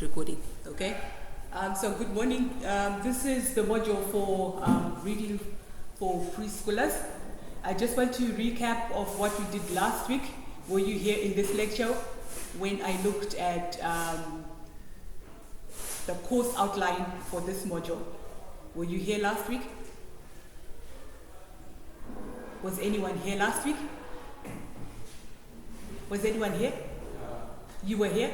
It's recording, okay? So good morning. This is the module for reading for preschoolers. I just want to recap of what we did last week. Were you here in this lecture when I looked at the course outline for this module? Were you here last week? Was anyone here last week? Was anyone here? You were here?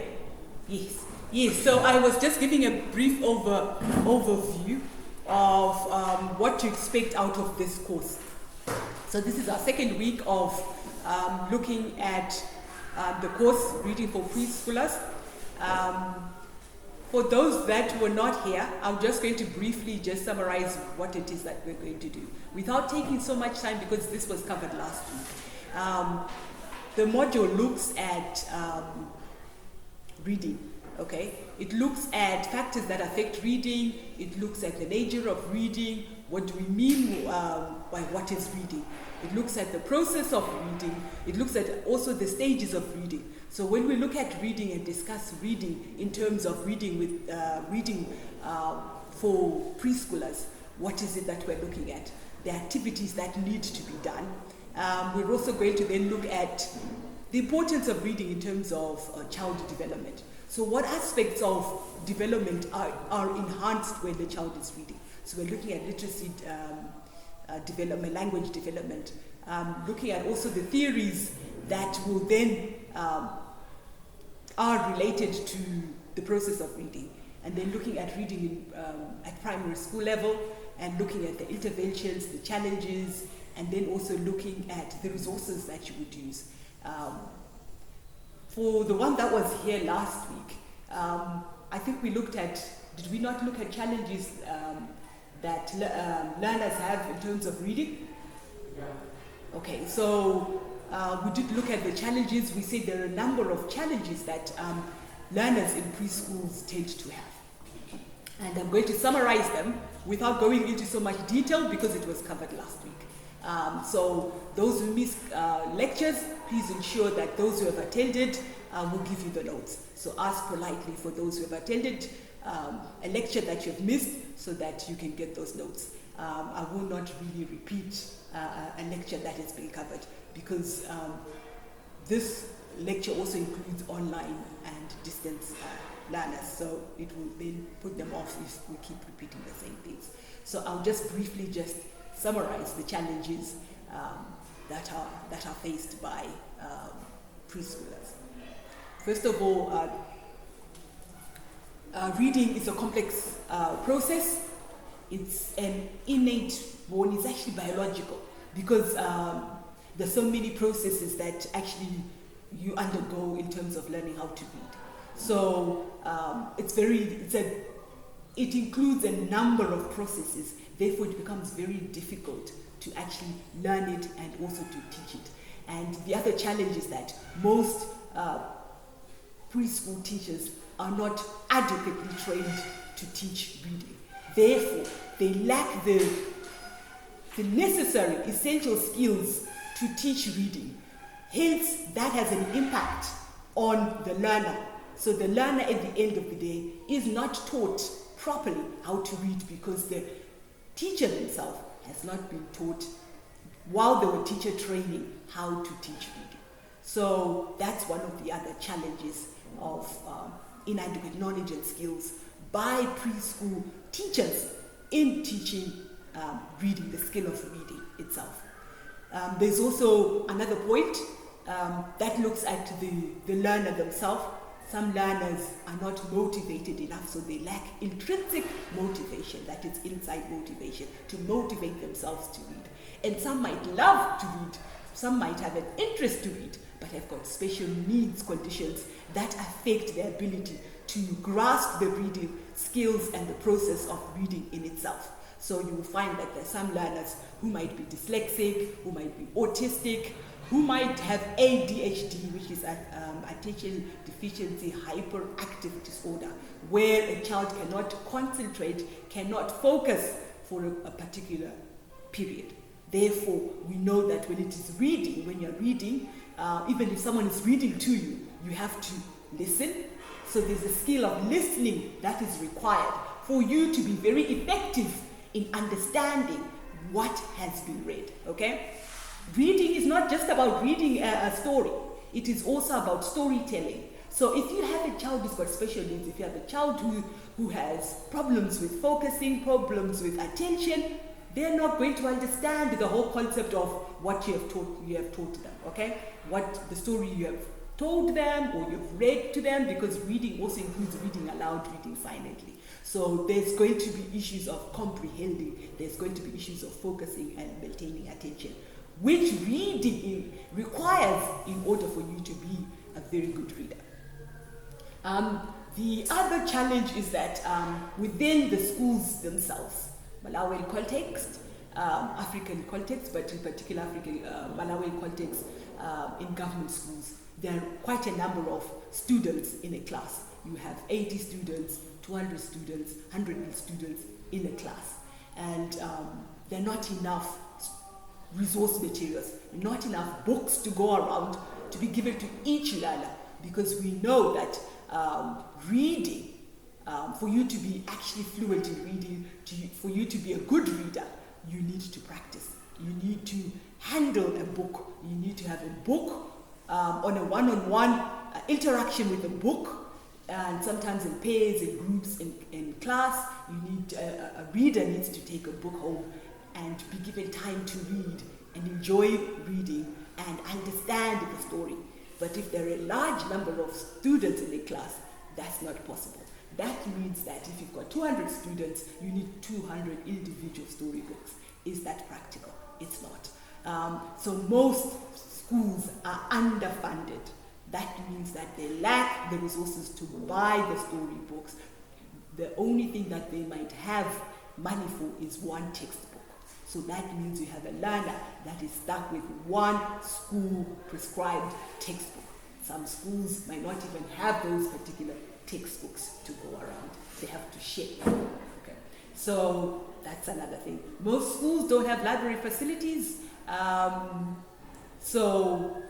Yes. Yes, so I was just giving a brief overview of what to expect out of this course. So this is our second week of looking at the course Reading for Preschoolers. For those that were not here, I'm just going to briefly just summarize what it is that we're going to do without taking so much time because this was covered last week. The module looks at reading, okay? It looks at factors that affect reading. It looks at the nature of reading. What do we mean by what is reading? It looks at the process of reading. It looks at also the stages of reading. So when we look at reading and discuss reading in terms of reading with reading for preschoolers, what is it that we're looking at? The activities that need to be done. We're also going to then look at the importance of reading in terms of child development. So what aspects of development are enhanced when the child is reading? So we're looking at literacy development, language development, looking at also the theories that will then are related to the process of reading, and then looking at reading at primary school level, and looking at the interventions, the challenges, and then also looking at the resources that you would use. For the one that was here last week, I think we looked at, did we not look at challenges that learners have in terms of reading? Yeah. Okay, so we did look at the challenges. We said there are a number of challenges that learners in preschools tend to have. And I'm going to summarize them without going into so much detail because it was covered last week. So those who miss lectures, please ensure that those who have attended will give you the notes. So ask politely for those who have attended a lecture that you've missed so that you can get those notes. I will not really repeat a lecture that has been covered because this lecture also includes online and distance learners, so it will then put them off if we keep repeating the same things. So I'll just briefly just summarize the challenges that are faced by preschoolers. First of all, reading is a complex process. It's an innate born. It's actually biological because there's so many processes that actually you undergo in terms of learning how to read. So it includes a number of processes. Therefore, it becomes very difficult to actually learn it and also to teach it. And the other challenge is that most preschool teachers are not adequately trained to teach reading. Therefore, they lack the necessary essential skills to teach reading. Hence, that has an impact on the learner. So the learner at the end of the day is not taught properly how to read because the teacher themselves has not been taught while they were teacher training how to teach reading. So that's one of the other challenges of inadequate knowledge and skills by preschool teachers in teaching reading, the skill of reading itself. There's also another point that looks at the learner themselves. Some learners are not motivated enough, so they lack intrinsic motivation, that is inside motivation, to motivate themselves to read. And some might love to read, some might have an interest to read, but have got special needs conditions that affect their ability to grasp the reading skills and the process of reading in itself. So you will find that there are some learners who might be dyslexic, who might be autistic, who might have ADHD, which is attention deficiency hyperactive disorder, where a child cannot concentrate, cannot focus for a particular period. Therefore, we know that when it is reading, when you're reading, even if someone is reading to you, you have to listen, So there's a skill of listening that is required for you to be very effective in understanding what has been read, okay? Reading is not just about reading a story. It is also about storytelling. So if you have a child who's got special needs, if you have a child who has problems with focusing, problems with attention, they're not going to understand the whole concept of what you have taught them, okay? What the story you have told them or you've read to them, because reading also includes reading aloud, reading silently. So there's going to be issues of comprehending, there's going to be issues of focusing and maintaining attention, which reading requires in order for you to be a very good reader. The other challenge is that within the schools themselves, Malawian context, African context, but in particular Malawian context in government schools, there are quite a number of students in a class. You have 80 students, 200 students, 100 students in a class. And there are not enough resource materials, not enough books to go around to be given to each learner, because we know that reading, for you to be actually fluent in reading, for you to be a good reader, you need to practice. You need to handle a book. You need to have a book on a one-on-one interaction with the book, and sometimes in pairs, in groups, in class. You need a reader needs to take a book home and be given time to read and enjoy reading and understand the story. But if there are a large number of students in a class, that's not possible. That means that if you've got 200 students, you need 200 individual storybooks. Is that practical? It's not. So most schools are underfunded. That means that they lack the resources to buy the storybooks. The only thing that they might have money for is one textbook. So that means you have a learner that is stuck with one school prescribed textbook. Some schools might not even have those particular textbooks to go around. They have to share. Okay. So that's another thing. Most schools don't have library facilities. So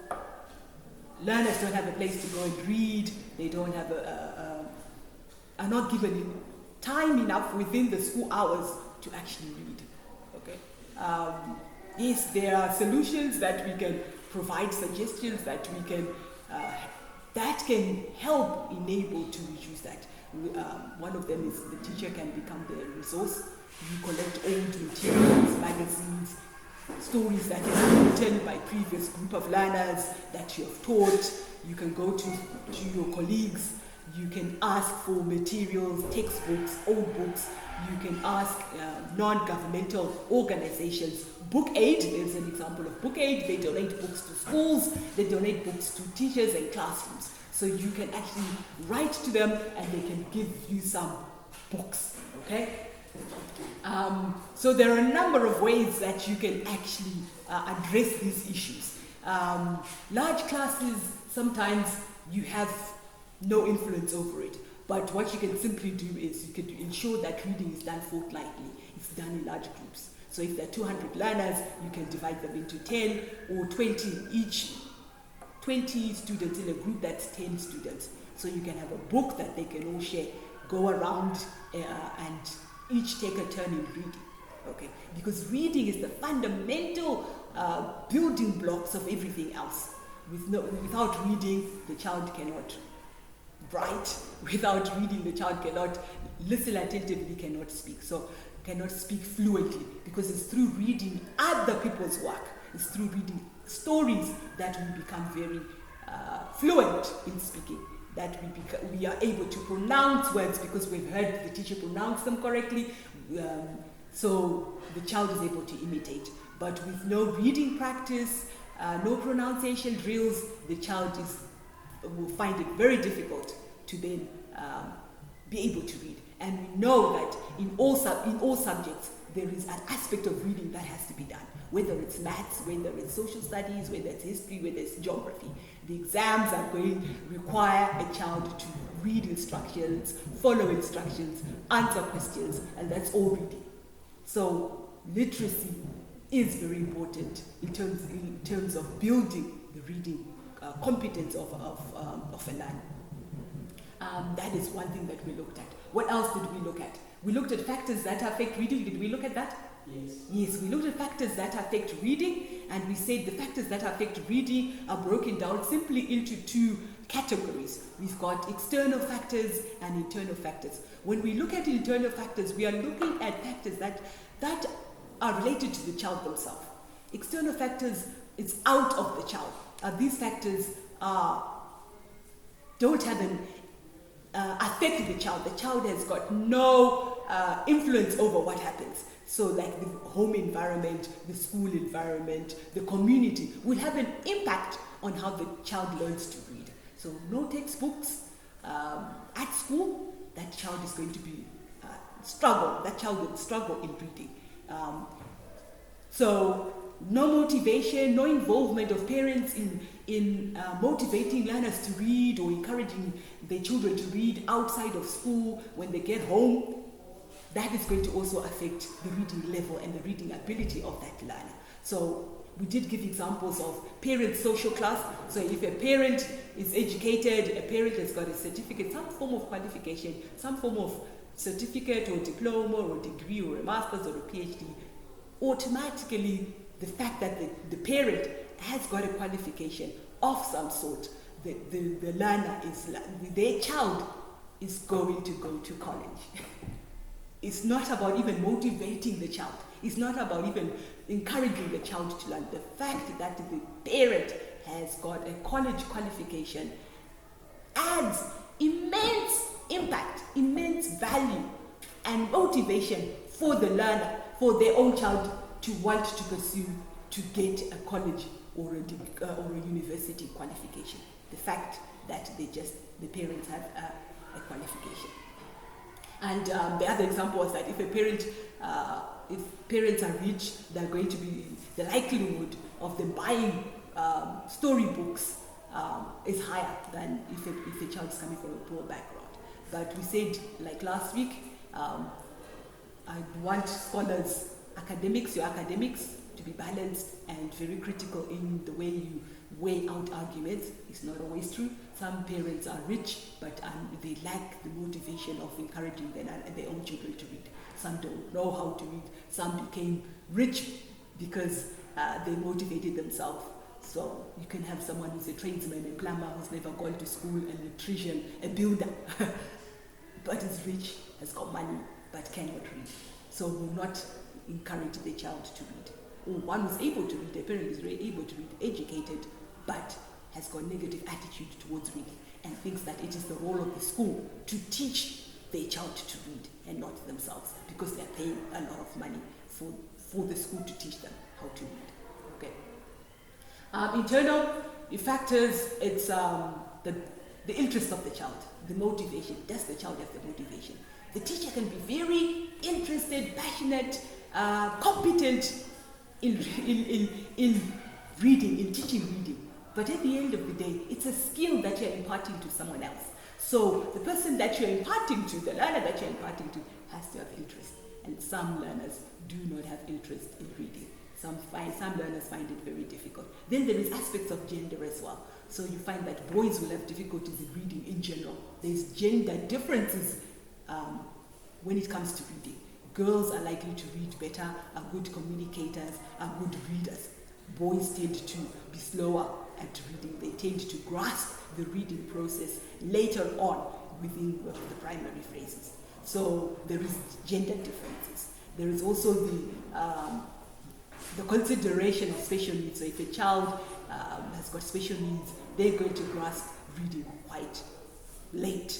learners don't have a place to go and read. They don't have are not given time enough within the school hours to actually read. Okay. Yes, there are solutions that we can provide, suggestions that we can that can help enable to reduce that. One of them is the teacher can become the resource. You collect old materials, magazines, stories that have been written by previous group of learners that you have taught. You can go to your colleagues. You can ask for materials, textbooks, old books. You can ask non-governmental organizations. Book Aid, there's an example of Book Aid. They donate books to schools. They donate books to teachers and classrooms. So you can actually write to them and they can give you some books, okay? So there are a number of ways that you can actually address these issues. Large classes, sometimes you have no influence over it. But what you can simply do is you can ensure that reading is done fortnightly. It's done in large groups. So if there are 200 learners, you can divide them into 10 or 20 each. 20 students in a group, that's 10 students. So you can have a book that they can all share, go around and each take a turn in reading. Okay? Because reading is the fundamental building blocks of everything else. Without reading, the child cannot write. Without reading, the child cannot listen attentively, cannot speak. So cannot speak fluently, because it's through reading other people's work, it's through reading stories that we become very fluent in speaking, that we are able to pronounce words because we've heard the teacher pronounce them correctly, so the child is able to imitate. But with no reading practice, no pronunciation drills, the child will find it very difficult to then be able to read. And we know that in all subjects, there is an aspect of reading that has to be done. Whether it's maths, whether it's social studies, whether it's history, whether it's geography. The exams are going to require a child to read instructions, follow instructions, answer questions, and that's all reading. So literacy is very important in terms of building the reading competence of a learner. That is one thing that we looked at. What else did we look at? We looked at factors that affect reading. Did we look at that? Yes. Yes, we looked at factors that affect reading, and we said the factors that affect reading are broken down simply into two categories. We've got external factors and internal factors. When we look at internal factors, we are looking at factors that are related to the child themselves. External factors, it's out of the child. These factors don't have an affect the child. The child has got no influence over what happens. So like the home environment, the school environment, the community will have an impact on how the child learns to read. So no textbooks at school, that child is going to be struggle. That child will struggle in reading. So no motivation, no involvement of parents in motivating learners to read or encouraging their children to read outside of school when they get home. That is going to also affect the reading level and the reading ability of that learner. So we did give examples of parent social class. So if a parent is educated, a parent has got a certificate, some form of qualification, some form of certificate or diploma or degree or a master's or a PhD, automatically the fact that the parent has got a qualification of some sort, the learner is, their child is going to go to college. It's not about even motivating the child. It's not about even encouraging the child to learn. The fact that the parent has got a college qualification adds immense impact, immense value and motivation for the learner, for their own child to want to pursue, to get a college or a university qualification. The fact that the parents have a qualification. And the other example was that if parents are rich, they're going to be, the likelihood of them buying storybooks is higher than if a child is coming from a poor background. But we said, like last week, I want scholars, your academics to be balanced and very critical in the way you weigh out arguments. It's not always true. Some parents are rich, but they lack the motivation of encouraging their own children to read. Some don't know how to read. Some became rich because they motivated themselves. So you can have someone who's a tradesman, a plumber, who's never gone to school, an electrician, a builder, but is rich, has got money, but cannot read. So will not encourage the child to read. Or one who's able to read, a parent is very able to read, educated, but has got negative attitude towards reading and thinks that it is the role of the school to teach their child to read and not themselves, because they're paying a lot of money for the school to teach them how to read. Okay. Internal factors, it's the interest of the child, the motivation. Does the child have the motivation? The teacher can be very interested, passionate, competent in reading, in teaching reading. But at the end of the day, it's a skill that you're imparting to someone else. So the person that you're imparting to, the learner that you're imparting to, has to have interest. And some learners do not have interest in reading. Some learners find it very difficult. Then there is aspects of gender as well. So you find that boys will have difficulties in reading in general. There's gender differences when it comes to reading. Girls are likely to read better, are good communicators, are good readers. Boys tend to be slower at reading. They tend to grasp the reading process later on within the primary phrases. So there is gender differences. There is also the consideration of special needs. So if a child has got special needs, they're going to grasp reading quite late.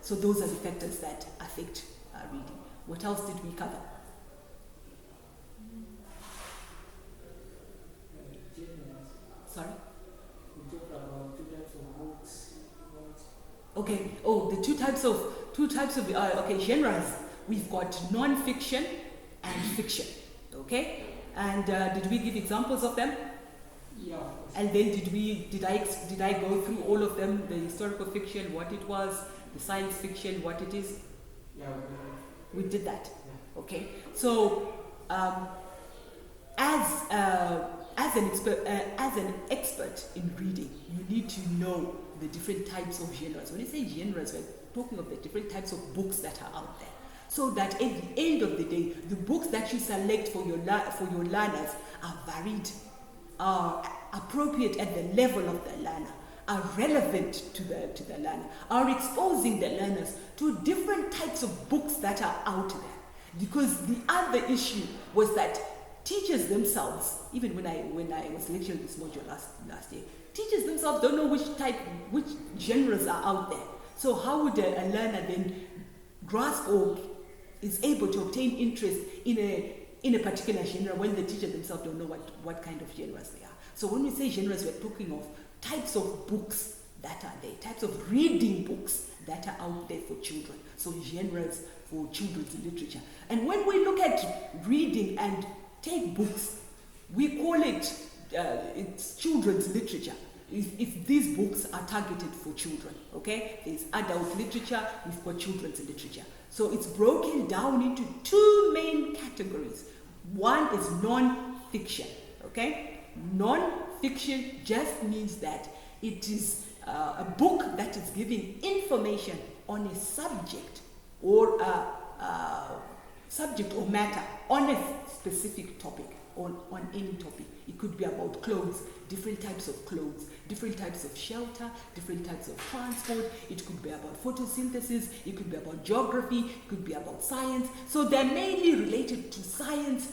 So those are the factors that affect reading. What else did we cover? Sorry? We talked about two types of books. Okay. Oh, the two types of genres. We've got non-fiction and fiction. Okay. And did we give examples of them? Yeah. And then did I go through all of them? The historical fiction, what it was, the science fiction, what it is. Yeah. We did that. Yeah. Okay. So as as an expert in reading, you need to know the different types of genres. When you say genres, we're talking of the different types of books that are out there. So that at the end of the day, the books that you select for your learners are varied, are appropriate at the level of the learner, are relevant to the learner, are exposing the learners to different types of books that are out there. Because the other issue was that teachers themselves, even when I was lecturing this module last year, teachers themselves don't know which genres are out there. So how would a learner then grasp or is able to obtain interest in a particular genre when the teacher themselves don't know what kind of genres they are? So when we say genres, we're talking of types of books that are there, types of reading books that are out there for children. So genres for children's literature. And when we look at reading and take books, we call it it's children's literature. If these books are targeted for children, okay? There's adult literature, we've got children's literature. So it's broken down into two main categories. One is non-fiction, okay? Non-fiction just means that it is a book that is giving information on a subject or subject or matter on a specific topic, on any topic. It could be about clothes, different types of clothes, different types of shelter, different types of transport. It could be about photosynthesis, it could be about geography, it could be about science. So they're mainly related to science,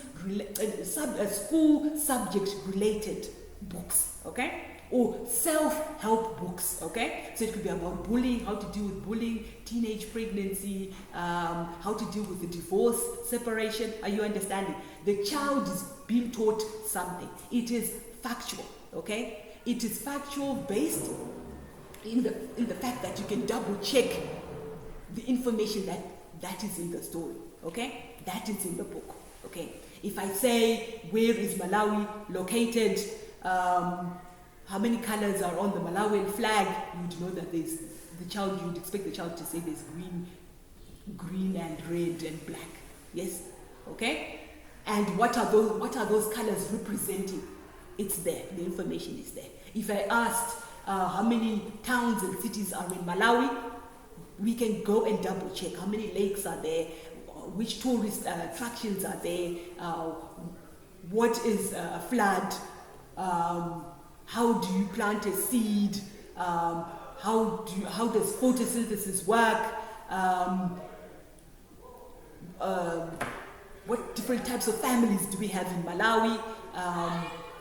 school subject related books, okay? Or self-help books, okay? So it could be about bullying, how to deal with bullying, teenage pregnancy, how to deal with the divorce, separation. Are you understanding? The child is being taught something. It is factual, okay? It is factual based in the fact that you can double check the information that is in the story, okay? That is in the book, okay? If I say, where is Malawi located? How many colors are on the Malawian flag? You would know that there's you would expect the child to say there's green and red and black. Yes? Okay? And what are those colors representing? It's there. The information is there. If I asked how many towns and cities are in Malawi, we can go and double check how many lakes are there, which tourist attractions are there, what is a flood, how do you plant a seed, how does photosynthesis work, what different types of families do we have in Malawi,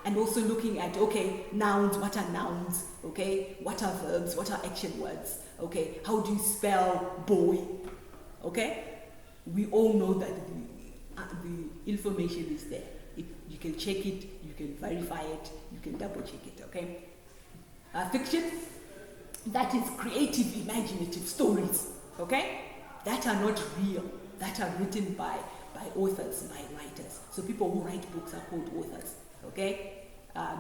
and also looking at, okay, nouns, what are nouns, okay, what are verbs, what are action words, okay, how do you spell boy, okay? We all know that the information is there. You can check it, you can verify it, you can double check it, okay? Fiction, that is creative, imaginative stories, okay? That are not real, that are written by authors, by writers. So people who write books are called authors, okay?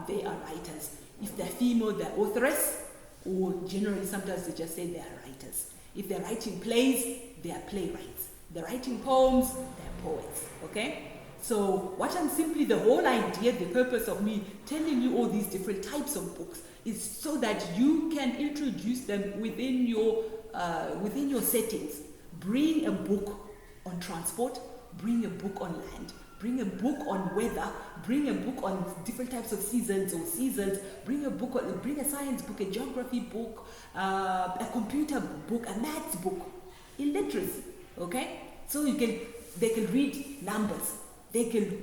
They are writers. If they're female, they're authoress, or generally sometimes they just say they are writers. If they're writing plays, they are playwrights. They're writing poems, they're poets, okay? So what I'm simply, the whole idea, the purpose of me telling you all these different types of books is so that you can introduce them within your settings. Bring a book on transport, bring a book on land, bring a book on weather, bring a book on different types of seasons, bring a science book, a geography book, a computer book, a maths book, illiteracy, okay? So they can read numbers, they can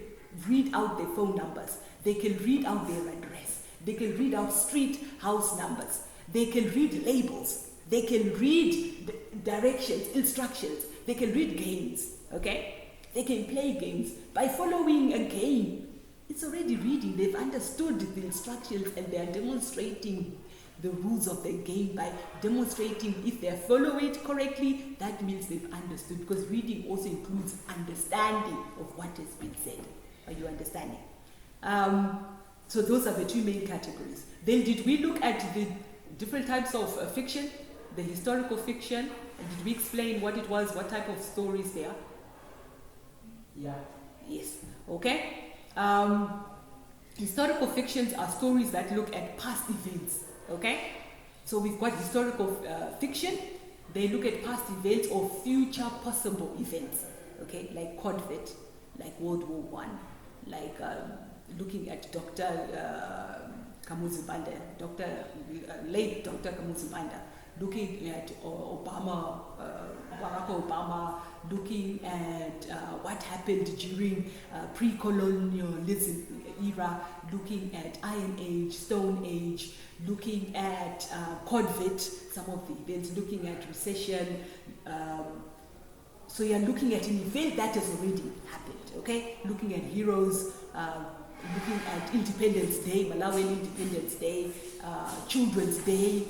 read out their phone numbers, they can read out their address, they can read out street house numbers, they can read labels, they can read directions, instructions, they can read games, okay? They can play games. By following a game, it's already reading. They've understood the instructions and they are demonstrating the rules of the game by demonstrating if they follow it correctly, that means they've understood, because reading also includes understanding of what has been said. Are you understanding? So those are the two main categories. Then did we look at the different types of fiction, the historical fiction, and did we explain what it was, what type of stories they are? Yeah. Yes. Okay. Historical fictions are stories that look at past events, okay? So we've got historical fiction. They look at past events or future possible events, okay? Like Codvet, like World War One, like looking at Dr. Kamuzu Banda, late Dr. Kamuzu Banda, looking at Obama, Barack Obama, looking at what happened during pre-colonialism era, looking at Iron Age, Stone Age, looking at Codvet, some of the events, looking at recession. So you're looking at an event that has already happened, okay? Looking at heroes, looking at Independence Day, Malawian Independence Day, Children's Day,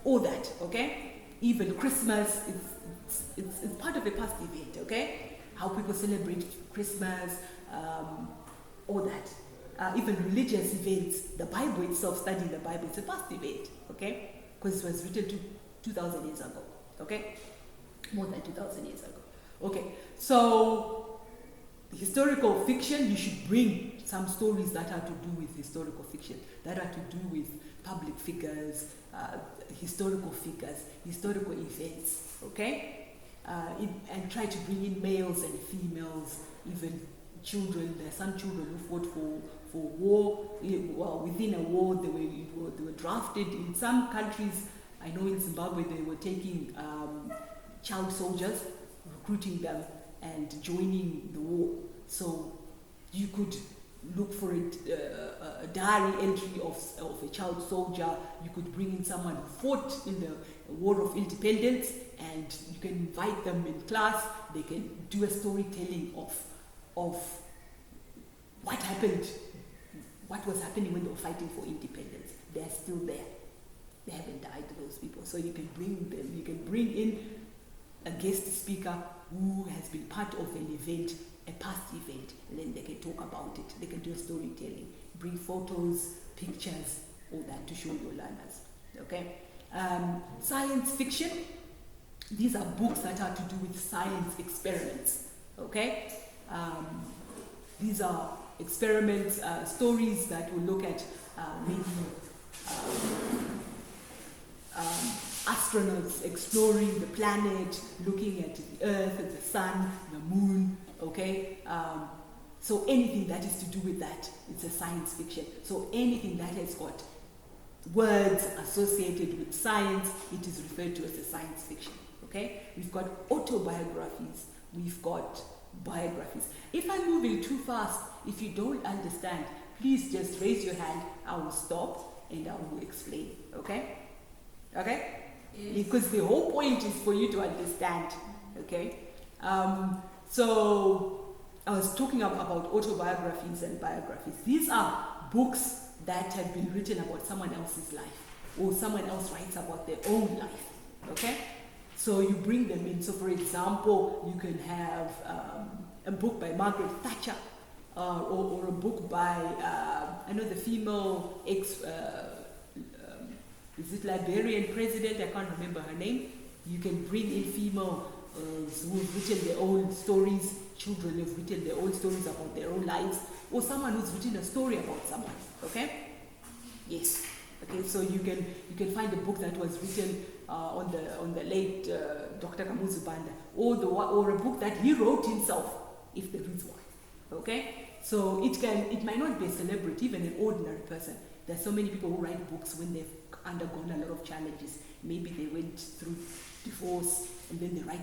all that, okay? Even Christmas, it's part of a past event, okay? How people celebrate Christmas, all that. Even religious events, the Bible itself, studying the Bible, it's a past event, okay? Because it was written 2,000 years ago, okay? More than 2,000 years ago. Okay, so historical fiction, you should bring some stories that are to do with historical fiction, that are to do with public figures, historical events, okay? And try to bring in males and females, even children. There are some children who fought for war. Well, within a war, they were drafted. In some countries, I know in Zimbabwe, they were taking child soldiers, recruiting them and joining the war. So you could look for a diary entry of a child soldier. You could bring in someone who fought in the War of Independence, and you can invite them in class. They can do a storytelling of what happened, what was happening when they were fighting for independence. They're still there. They haven't died, those people. So you can bring them, you can bring in a guest speaker who has been part of an event, a past event, and then they can talk about it. They can do a storytelling, bring photos, pictures, all that to show your learners, okay? Science fiction, these are books that are to do with science experiments, okay? These are experiments, stories that will look at maybe astronauts exploring the planet, looking at the Earth, the Sun, the Moon, okay? So anything that is to do with that, it's a science fiction. So anything that has got words associated with science, it is referred to as a science fiction, okay? We've got autobiographies, we've got biographies. If I'm moving too fast, if you don't understand, please just raise your hand, I will stop and I will explain, okay? Okay? Yes. Because the whole point is for you to understand, okay? So I was talking about autobiographies and biographies. These are books that have been written about someone else's life, or someone else writes about their own life, okay? So you bring them in. So for example, you can have a book by Margaret Thatcher, or a book by, I know the female is it Liberian president? I can't remember her name. You can bring in female who've written their own stories, children who've written their own stories about their own lives, or someone who's written a story about someone, okay? Yes. Okay, so you can find a book that was written on the late Dr. Kamuzu Banda, or a book that he wrote himself, if there is one. Okay, so it might not be a celebrity, even an ordinary person. There's so many people who write books when they've undergone a lot of challenges. Maybe they went through divorce, and then they write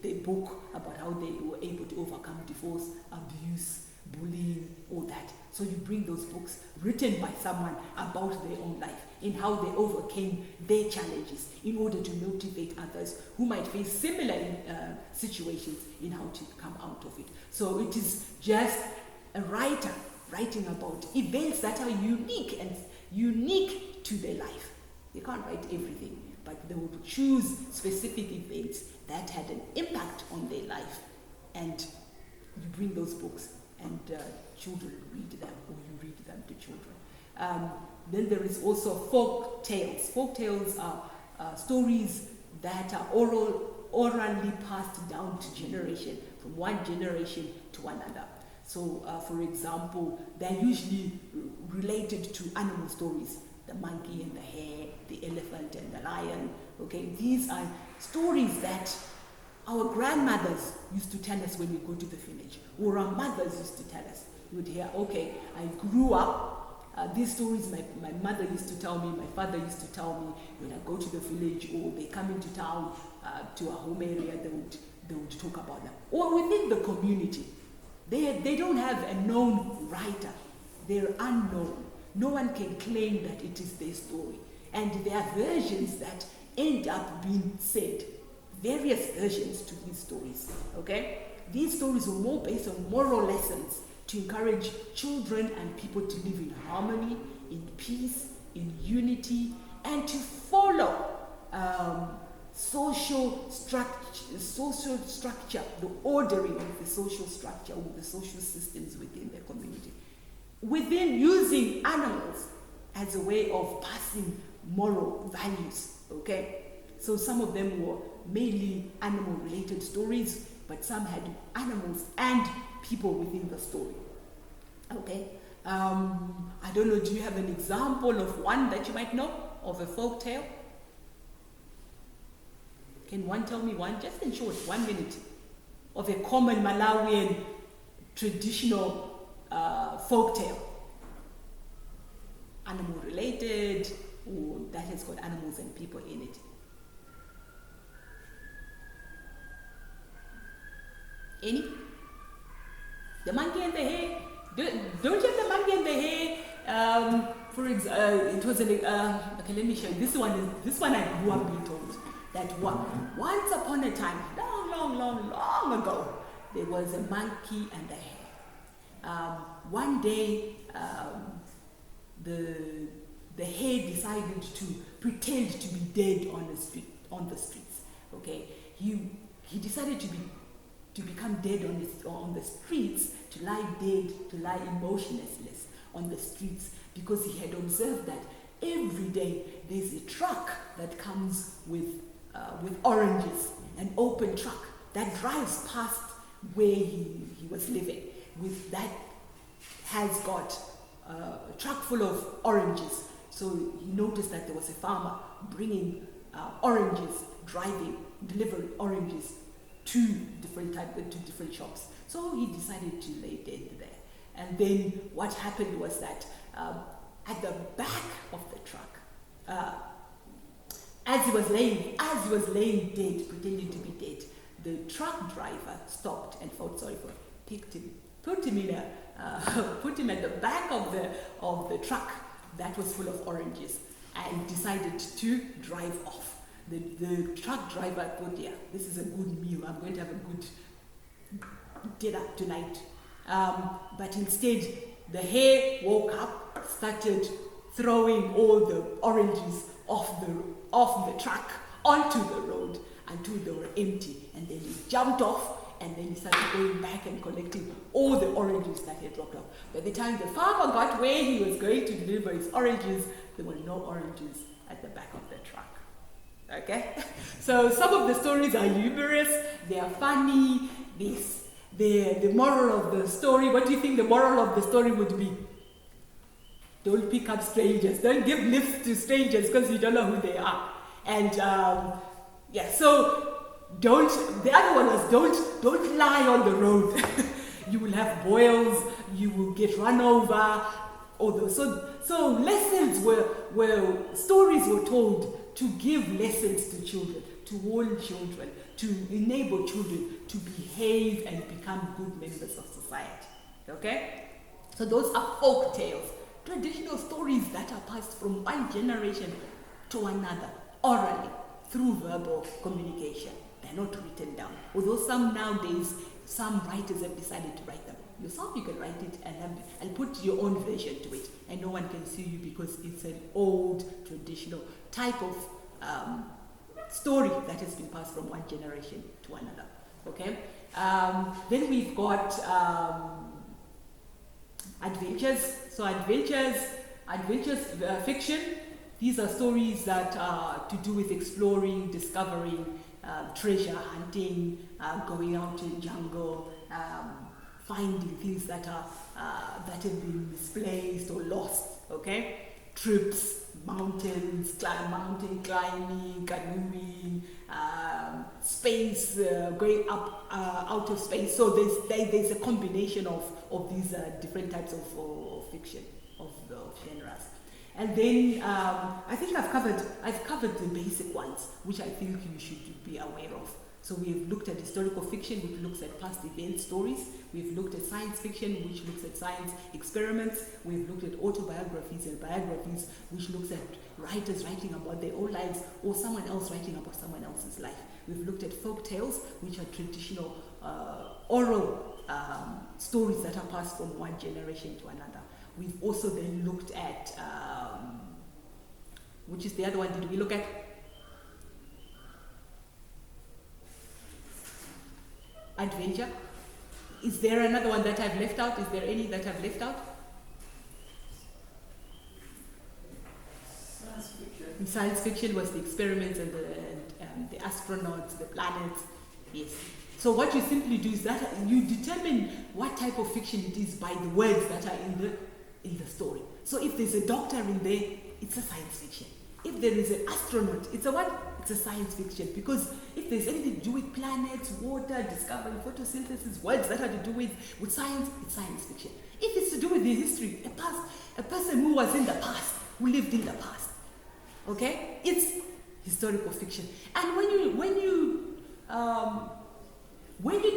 the book about how they were able to overcome divorce, abuse, bullying, all that. So you bring those books written by someone about their own life and how they overcame their challenges in order to motivate others who might face similar situations in how to come out of it. So it is just a writer writing about events that are unique to their life. They can't write everything, but they will choose specific events that had an impact on their life, and you bring those books and children read them, or you read them to children. Then there is also folk tales. Folk tales are stories that are orally passed down to generation, from one generation to another. So, for example, they're usually related to animal stories. The monkey and the hare, the elephant and the lion. Okay, these are stories that our grandmothers used to tell us when we go to the village, or our mothers used to tell us. You would hear, okay, I grew up, these stories my mother used to tell me, my father used to tell me when I go to the village, or they come into town to a home area, they would talk about them. Or within the community, they don't have a known writer. They're unknown. No one can claim that it is their story. And there are versions that end up being said, various versions to these stories, okay? These stories were more based on moral lessons to encourage children and people to live in harmony, in peace, in unity, and to follow social structure, the ordering of the social structure or the social systems within their community, within using animals as a way of passing moral values, okay? So some of them were mainly animal-related stories, but some had animals and people within the story, okay? I don't know, do you have an example of one that you might know, of a folk tale? Can one tell me one, just in short, 1 minute, of a common Malawian traditional folk tale? Animal related, or that has got animals and people in it. Any? The monkey and the hare? Don't you have the monkey and the hare? For example, it was okay, let me show you. This one I grew up being told that once upon a time, long ago, there was a monkey and a hare. One day, the hare decided to pretend to be dead on the streets. Okay, he decided to become dead on the streets, to lie dead, to lie emotionless on the streets, because he had observed that every day there's a truck that comes with oranges, an open truck that drives past where he was living, that has got a truck full of oranges. So he noticed that there was a farmer bringing oranges, delivering oranges to different shops. So he decided to lay dead there. And then what happened was that at the back of the truck, as he was laying dead, pretending to be dead, the truck driver stopped and felt sorry for him, picked him, put him at the back of the truck that was full of oranges, and decided to drive off. The truck driver thought, yeah, this is a good meal. I'm going to have a good dinner tonight. But instead, the hare woke up, started throwing all the oranges off the truck onto the road until they were empty. And then he jumped off, and then he started going back and collecting all the oranges that he had dropped off. By the time the farmer got where he was going to deliver his oranges, there were no oranges at the back of the truck. Okay? So some of the stories are humorous, they are funny, the moral of the story, what do you think the moral of the story would be? Don't pick up strangers, don't give lifts to strangers because you don't know who they are. And so the other one was don't lie on the road. You will have boils, you will get run over. So lessons stories were told to give lessons to children, to warn children, to enable children to behave and become good members of society. Okay? So those are folk tales, traditional stories that are passed from one generation to another, orally, through verbal communication. They're not written down. Although some writers have decided to write them. Yourself, you can write it and put your own version to it, and no one can sue you because it's an old, traditional type of story that has been passed from one generation to another. Okay? Then we've got adventures. So adventures fiction. These are stories that are to do with exploring, discovering, treasure hunting, going out to the jungle, finding things that are that have been misplaced or lost. Okay, trips, mountains, mountain climbing, canoeing, space, going up out of space. So there's a combination of these different types of fiction of genres. And then I think I've covered the basic ones, which I think you should be aware of. So we've looked at historical fiction, which looks at past event stories. We've looked at science fiction, which looks at science experiments. We've looked at autobiographies and biographies, which looks at writers writing about their own lives or someone else writing about someone else's life. We've looked at folk tales, which are traditional oral stories that are passed from one generation to another. We've also then looked at, which is the other one did we look at? Adventure. Is there another one that I've left out? Is there any that I've left out? Science fiction. In science fiction was the experiments and the astronauts, the planets. Yes. So what you simply do is that you determine what type of fiction it is by the words that are in the story. So if there's a doctor in there, it's a science fiction. If there is an astronaut, it's a what? It's a science fiction. Because if there's anything to do with planets, water, discovery, photosynthesis, words that are to do with science, it's science fiction. If it's to do with the history, a person who was in the past, who lived in the past, okay, it's historical fiction. And when you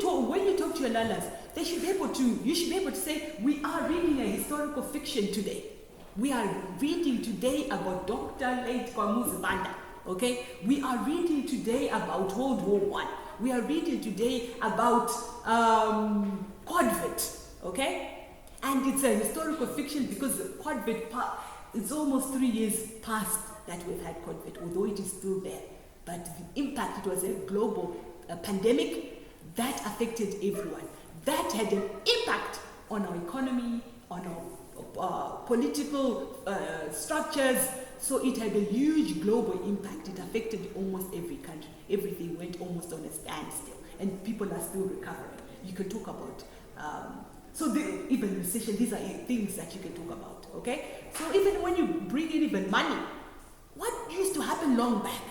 talk to your lalas, you should be able to say, we are reading a historical fiction today. We are reading today about Dr. Late Kwamuzi Banda. Okay? We are reading today about World War I. We are reading today about Quadvet. Okay? And it's a historical fiction because Quadvet, it's almost 3 years past that we've had Quadvet, although it is still there. But the impact, it was a global pandemic that affected everyone. That had an impact on our economy, on our political structures. So it had a huge global impact. It affected almost every country. Everything went almost on a standstill, and people are still recovering. You can talk about, even recession, these are things that you can talk about, okay? So even when you bring in even money, what used to happen long back?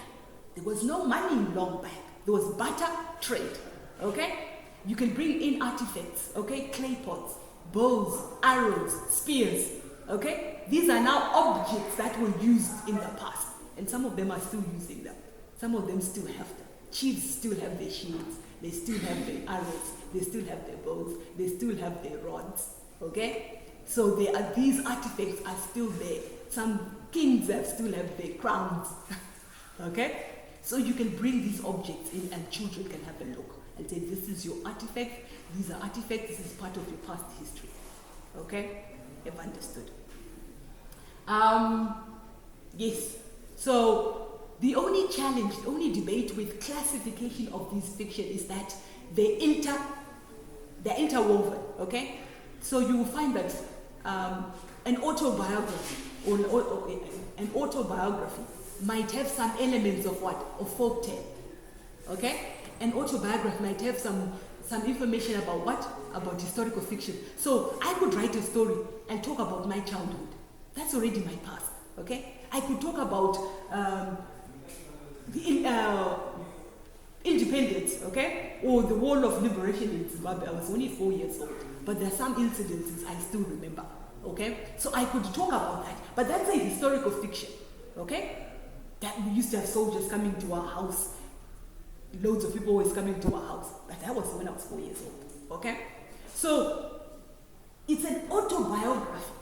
There was no money long back. There was barter trade, okay? You can bring in artifacts, okay? Clay pots, bows, arrows, spears, okay? These are now objects that were used in the past, and some of them are still using them. Some of them still have them. Chiefs still have their shields, they still have their arrows, they still have their bows, they still have their rods, okay? So these artifacts are still there. Some kings still have their crowns, okay? So you can bring these objects in and children can have a look and say, this is your artifact, these are artifacts, this is part of your past history, okay? You've understood. Yes, so the only challenge, the only debate with classification of these fiction is that they're interwoven, okay? So you will find that an autobiography or an autobiography might have some elements of what? Of folktale, okay? An autobiography might have some information about what? About historical fiction. So I could write a story and talk about my childhood. That's already my past, okay? I could talk about the independence, okay? Or the War of Liberation in Zimbabwe. I was only 4 years old, but there are some incidences I still remember, okay? So I could talk about that, but that's a historical fiction, okay? That we used to have soldiers coming to our house. Loads of people always coming to our house, but that was when I was 4 years old, okay? So it's an autobiography,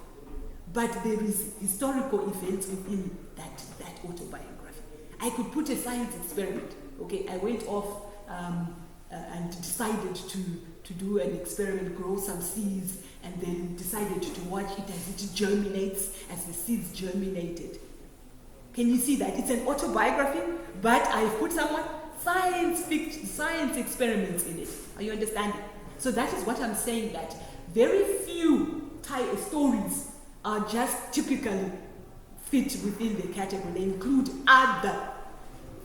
but there is historical events within that autobiography. I could put a science experiment, okay? I went off and decided to do an experiment, grow some seeds, and then decided to watch it as it germinates, as the seeds germinated. Can you see that? It's an autobiography, but I've put someone science experiments in it. Are you understanding? So that is what I'm saying, that very few stories are just typically fit within the category. They include other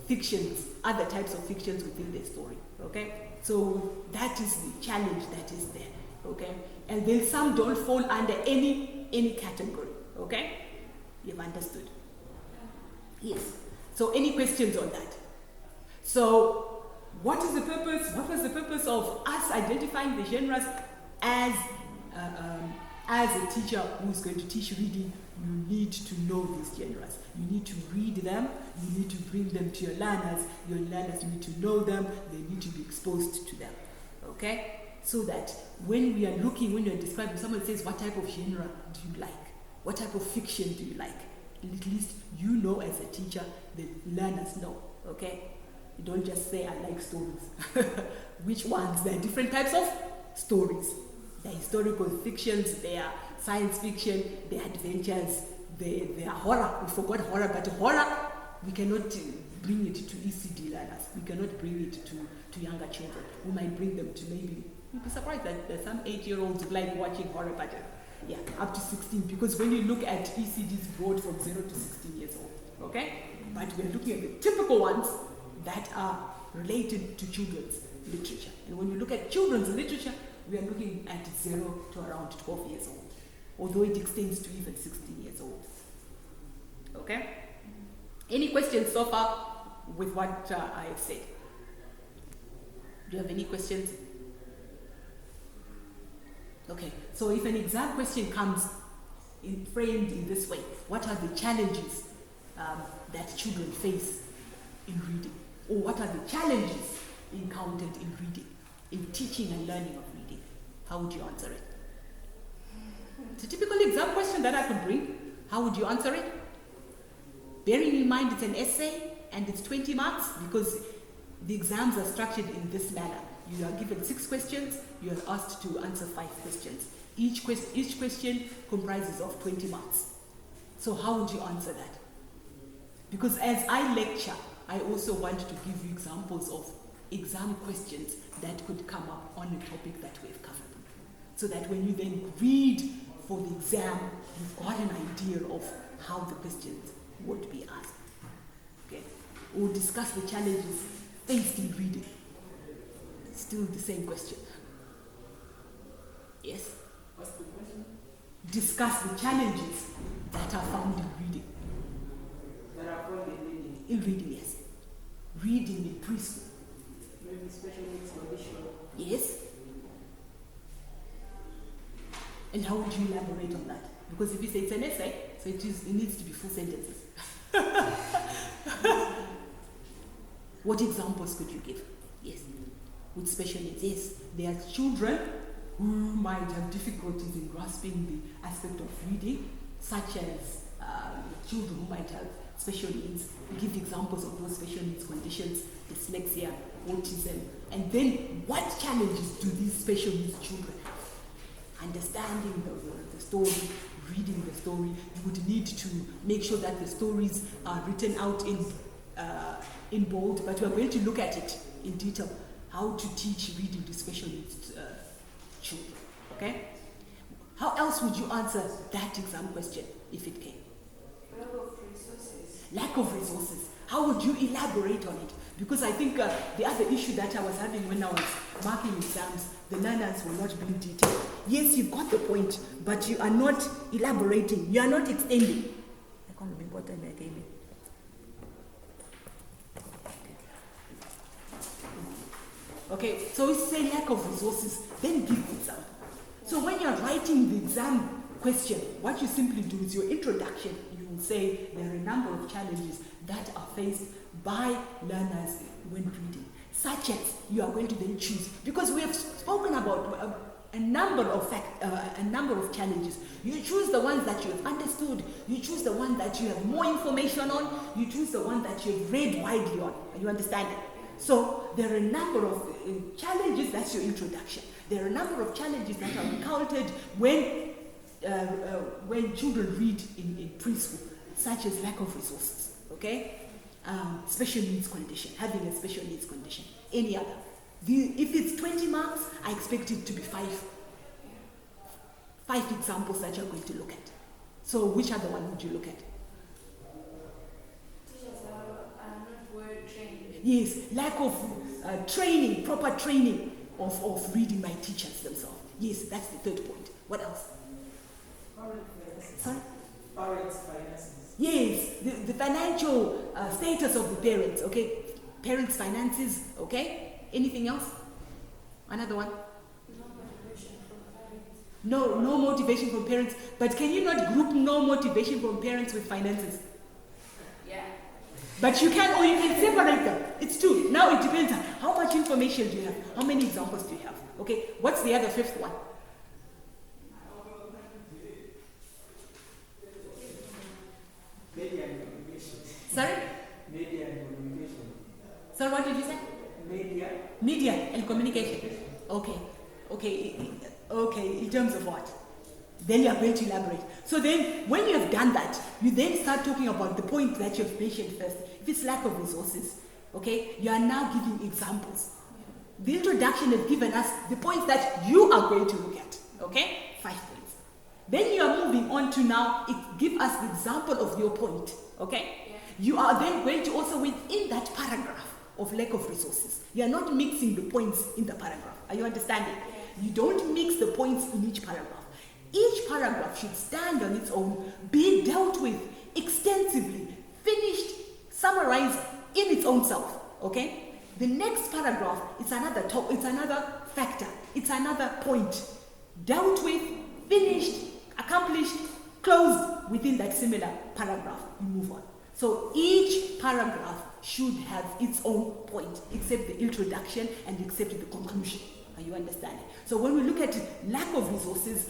fictions, other types of fictions within the story, okay? So that is the challenge that is there. okay? And then some don't fall under any category, okay? You've understood? Yes. So any questions on that? So what was the purpose of us identifying the genres as a teacher who's going to teach reading? You need to know these genres. You need to read them. You need to bring them to your learners. Your learners need to know them. They need to be exposed to them. Okay? So that when you're describing, someone says, what type of genre do you like? What type of fiction do you like? At least you know as a teacher, the learners know. Okay? You don't just say, I like stories. Which ones? There are different types of stories. There are historical fictions, there are science fiction, there are adventures, there are horror. We forgot horror, but horror, we cannot bring it to ECD learners. We cannot bring it to younger children. We might bring them to maybe, you'll be surprised that there's some 8-year-olds who like watching horror, but up to 16, because when you look at ECDs broad from 0 to 16 years old, okay? But we're looking at the typical ones that are related to children's literature. And when we look at children's literature, we are looking at 0 to around 12 years old, although it extends to even 16 years old. Okay? Any questions so far with what I have said? Do you have any questions? Okay, so if an exam question comes framed in this way, what are the challenges that children face in reading? Or what are the challenges encountered in reading, in teaching and learning of reading? How would you answer it? It's a typical exam question that I could bring. How would you answer it? Bearing in mind it's an essay and it's 20 marks, because the exams are structured in this manner. You are given 6 questions, you are asked to answer 5 questions. Each question comprises of 20 marks. So how would you answer that? Because as I lecture, I also want to give you examples of exam questions that could come up on a topic that we've covered. So that when you then read for the exam, you've got an idea of how the questions would be asked. Okay? We'll discuss the challenges faced in reading. Still the same question. Yes? What's the question? Discuss the challenges that are found in reading. That are found in reading. In reading, yes. Reading in preschool. Maybe special needs condition. Yes. And how would you elaborate on that? Because if you say it's an essay, so it needs to be full sentences. What examples could you give? Yes. With special needs, yes. There are children who might have difficulties in grasping the aspect of reading, such as children who might have special needs. We give examples of those special needs conditions, dyslexia, autism, and then what challenges do these special needs children have? Understanding the story, reading the story. You would need to make sure that the stories are written out in bold, but we're going to look at it in detail, how to teach reading to special needs children, okay? How else would you answer that exam question if it came? Lack of resources. Lack of resources. How would you elaborate on it? Because I think the other issue that I was having when I was marking exams, the learners were not being detailed. Yes, you've got the point, but you are not elaborating. You are not extending. I can't remember what time I came in. Okay, so we say lack of resources, then give the example. So when you're writing the exam question, what you simply do is your introduction. You will say there are a number of challenges that are faced by learners when reading, such as you are going to then choose, because we have spoken about a number of challenges. You choose the ones that you have understood, you choose the one that you have more information on, you choose the one that you have read widely on. Are you understanding? So there are a number of challenges, that's your introduction. There are a number of challenges that are encountered when children read in preschool, such as lack of resources, okay? Special needs condition, having a special needs condition, any other. If it's 20 marks, I expect it to be 5 examples that you're going to look at. So which other one would you look at? Teachers are not well trained. Yes, lack of training, proper training of reading by teachers themselves. Yes, that's the third point. What else? Sorry? Parents' finances. Yes, the financial status of the parents, okay? Parents' finances, okay? Anything else? Another one? No motivation from parents. No motivation from parents. But can you not group no motivation from parents with finances? Yeah. But you can, or you can separate them. It's two. Now it depends on how much information do you have? How many examples do you have? Okay, what's the other fifth one? Media and communication. Sorry? Media and communication. Sorry, what did you say? Media. Media and communication. Okay, in terms of what? Then you are going to elaborate. So then, when you have done that, you then start talking about the point that you've mentioned first. If it's lack of resources, okay, you are now giving examples. The introduction has given us the points that you are going to look at, okay? 5 points. Then you are moving on to now, give us the example of your point, okay? Yeah. You are then going to also, within that paragraph of lack of resources, you are not mixing the points in the paragraph. Are you understanding? You don't mix the points in each paragraph. Each paragraph should stand on its own, be dealt with extensively, finished, summarized in its own self. Okay? The next paragraph is it's another factor, it's another point. Dealt with, finished, accomplished, closed within that similar paragraph. You move on. So each paragraph should have its own point, except the introduction and except the conclusion. Are you understanding? So when we look at lack of resources,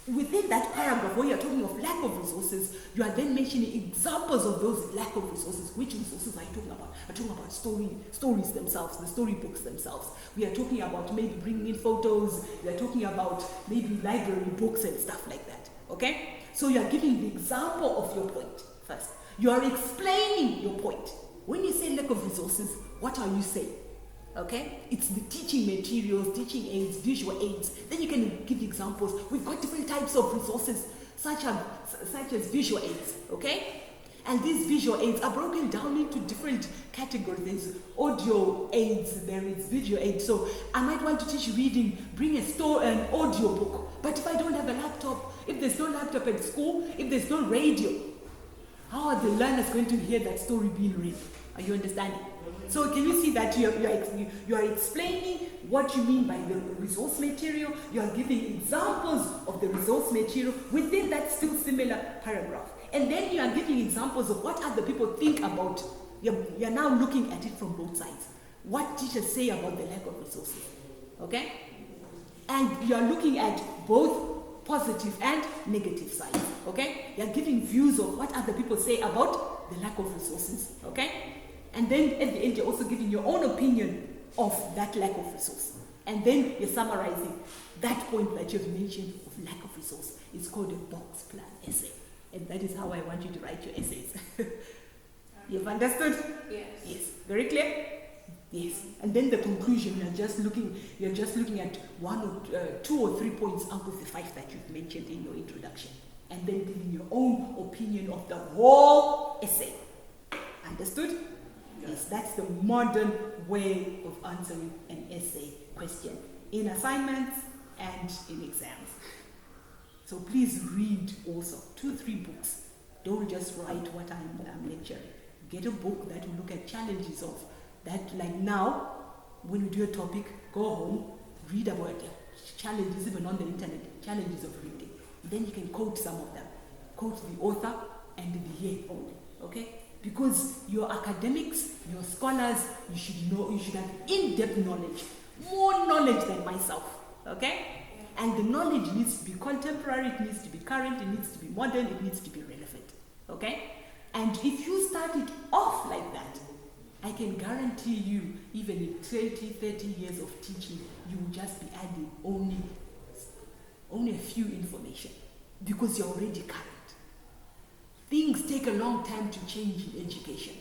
within that paragraph where you're talking of lack of resources, you are then mentioning examples of those lack of resources. Which resources are you talking about? I'm talking about stories themselves, the storybooks themselves. We are talking about maybe bringing in photos. We are talking about maybe library books and stuff like that. Okay? So you are giving the example of your point first. You are explaining your point. When you say lack of resources, what are you saying? Okay? It's the teaching materials, teaching aids, visual aids. Then you can give examples. We've got different types of resources, such as visual aids. Okay? And these visual aids are broken down into different categories. There's audio aids, there is video aids. So I might want to teach reading, bring an audio book. But if I don't have a laptop, if there's no laptop at school, if there's no radio, how are the learners going to hear that story being read? Are you understanding? So can you see that you are explaining what you mean by the resource material? You are giving examples of the resource material within that still similar paragraph. And then you are giving examples of what other people think about. You're now looking at it from both sides. What teachers say about the lack of resources. Okay? And you are looking at both positive and negative sides. Okay? You are giving views of what other people say about the lack of resources. Okay? And then at the end, you're also giving your own opinion of that lack of resource. And then you're summarizing that point that you've mentioned of lack of resource. It's called a box plan essay. And that is how I want you to write your essays. You've understood? Yes. Yes. Very clear? Yes. And then the conclusion, you're just looking at 1 or 2 or 3 points out of the 5 that you've mentioned in your introduction. And then giving your own opinion of the whole essay. Understood? Yes, that's the modern way of answering an essay question in assignments and in exams. So please read also 2-3 books. Don't just write what I'm lecturing. Get a book that will look at challenges of that. Like now, when you do a topic, go home, read about challenges even on the internet, challenges of reading. Then you can quote some of them. Quote the author and the year only. Okay? Because your academics, your scholars, you should have in-depth knowledge, more knowledge than myself, okay? And the knowledge needs to be contemporary, it needs to be current, it needs to be modern, it needs to be relevant, okay? And if you start it off like that, I can guarantee you, even in 20, 30 years of teaching, you will just be adding only a few information because you're already current. Things take a long time to change in education.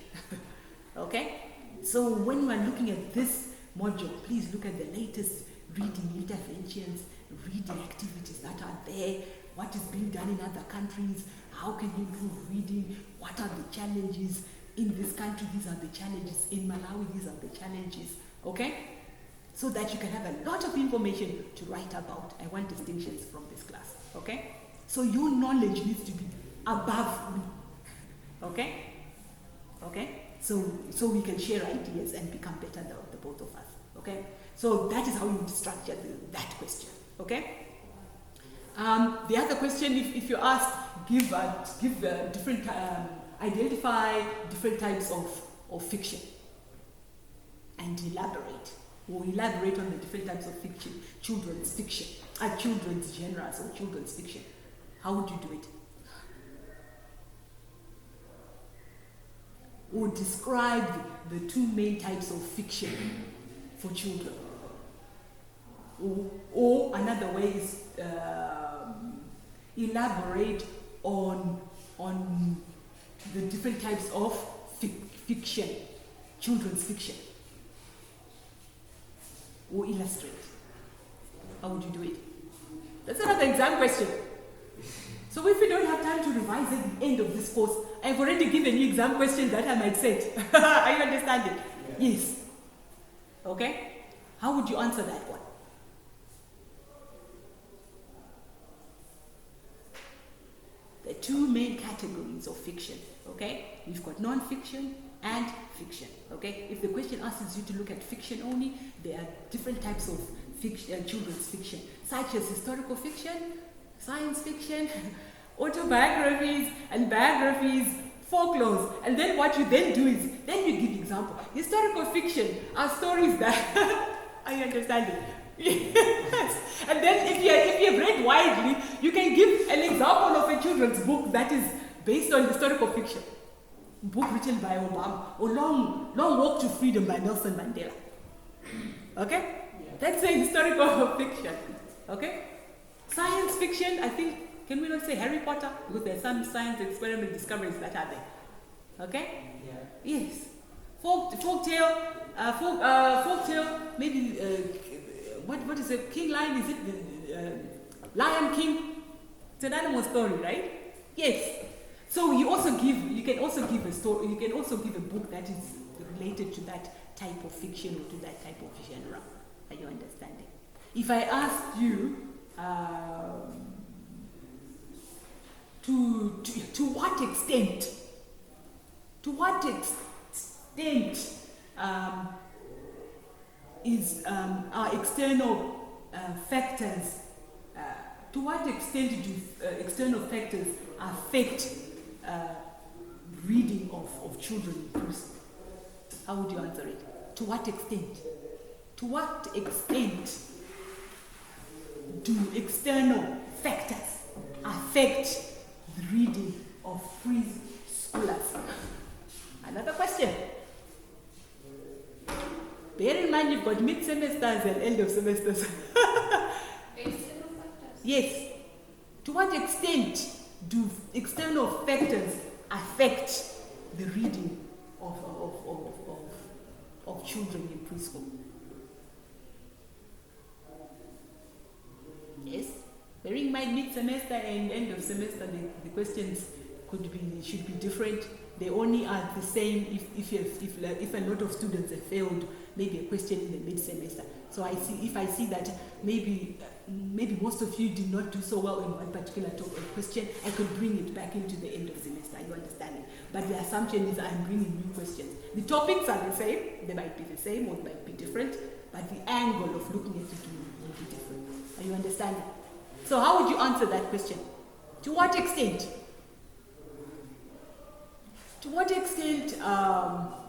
Okay? So when we are looking at this module, please look at the latest reading interventions, reading activities that are there, what is being done in other countries, how can you improve reading, what are the challenges in this country, these are the challenges, in Malawi, these are the challenges. Okay? so that you can have a lot of information to write about. I want distinctions from this class, okay? So your knowledge needs to be above me, okay? Okay? So we can share ideas and become better, the both of us, okay? So that is how you would structure that question, okay? The other question, if you ask, identify different types of fiction and elaborate. Or elaborate on the different types of fiction, children's genres or children's fiction. How would you do it? Or describe the two main types of fiction for children. Or another way is elaborate on the different types of fiction, children's fiction. Or illustrate. How would you do it? That's another exam question. So if you don't have time to revise at the end of this course, I've already given you exam questions that I might set. Are you understanding? Yeah. Yes. Okay? How would you answer that one? There are two main categories of fiction. Okay? We've got non-fiction and fiction. Okay? If the question asks you to look at fiction only, there are different types of fiction, children's fiction, such as historical fiction, science fiction, autobiographies and biographies, folklores. And then what you then do is, then you give example. Historical fiction are stories that, are you understanding? Yes. And then if you have read widely, you can give an example of a children's book that is based on historical fiction. Book written by Obama, or Long Walk to Freedom by Nelson Mandela. Okay? Yeah. That's a historical fiction. Okay? Science fiction, I think, can we not say Harry Potter? Because there are some science experiment discoveries that are there. Okay? Yeah. Yes. Folktale, maybe, what is it? King Lion, is it Lion King? It's an animal story, right? Yes. So you can also give a story, you can also give a book that is related to that type of fiction or to that type of genre. Are you understanding? If I asked you to what extent is our external factors, to what extent do external factors affect reading of children in person? How would you answer it? To what extent? To what extent do external factors affect the reading of preschoolers? Another question. Bear in mind you've got mid-semesters and end of semesters. External factors. Yes. To what extent do external factors affect the reading of children in preschool? Yes. Bearing in mind mid-semester and end of semester, the questions should be different. They only are the same if a lot of students have failed maybe a question in the mid-semester. So if I see that maybe most of you did not do so well in one particular question, I could bring it back into the end of semester. You understand it? But the assumption is I'm bringing new questions. The topics are the same. They might be the same or they might be different, but the angle of looking at it will be different. Are you understanding? So how would you answer that question? To what extent? To what extent are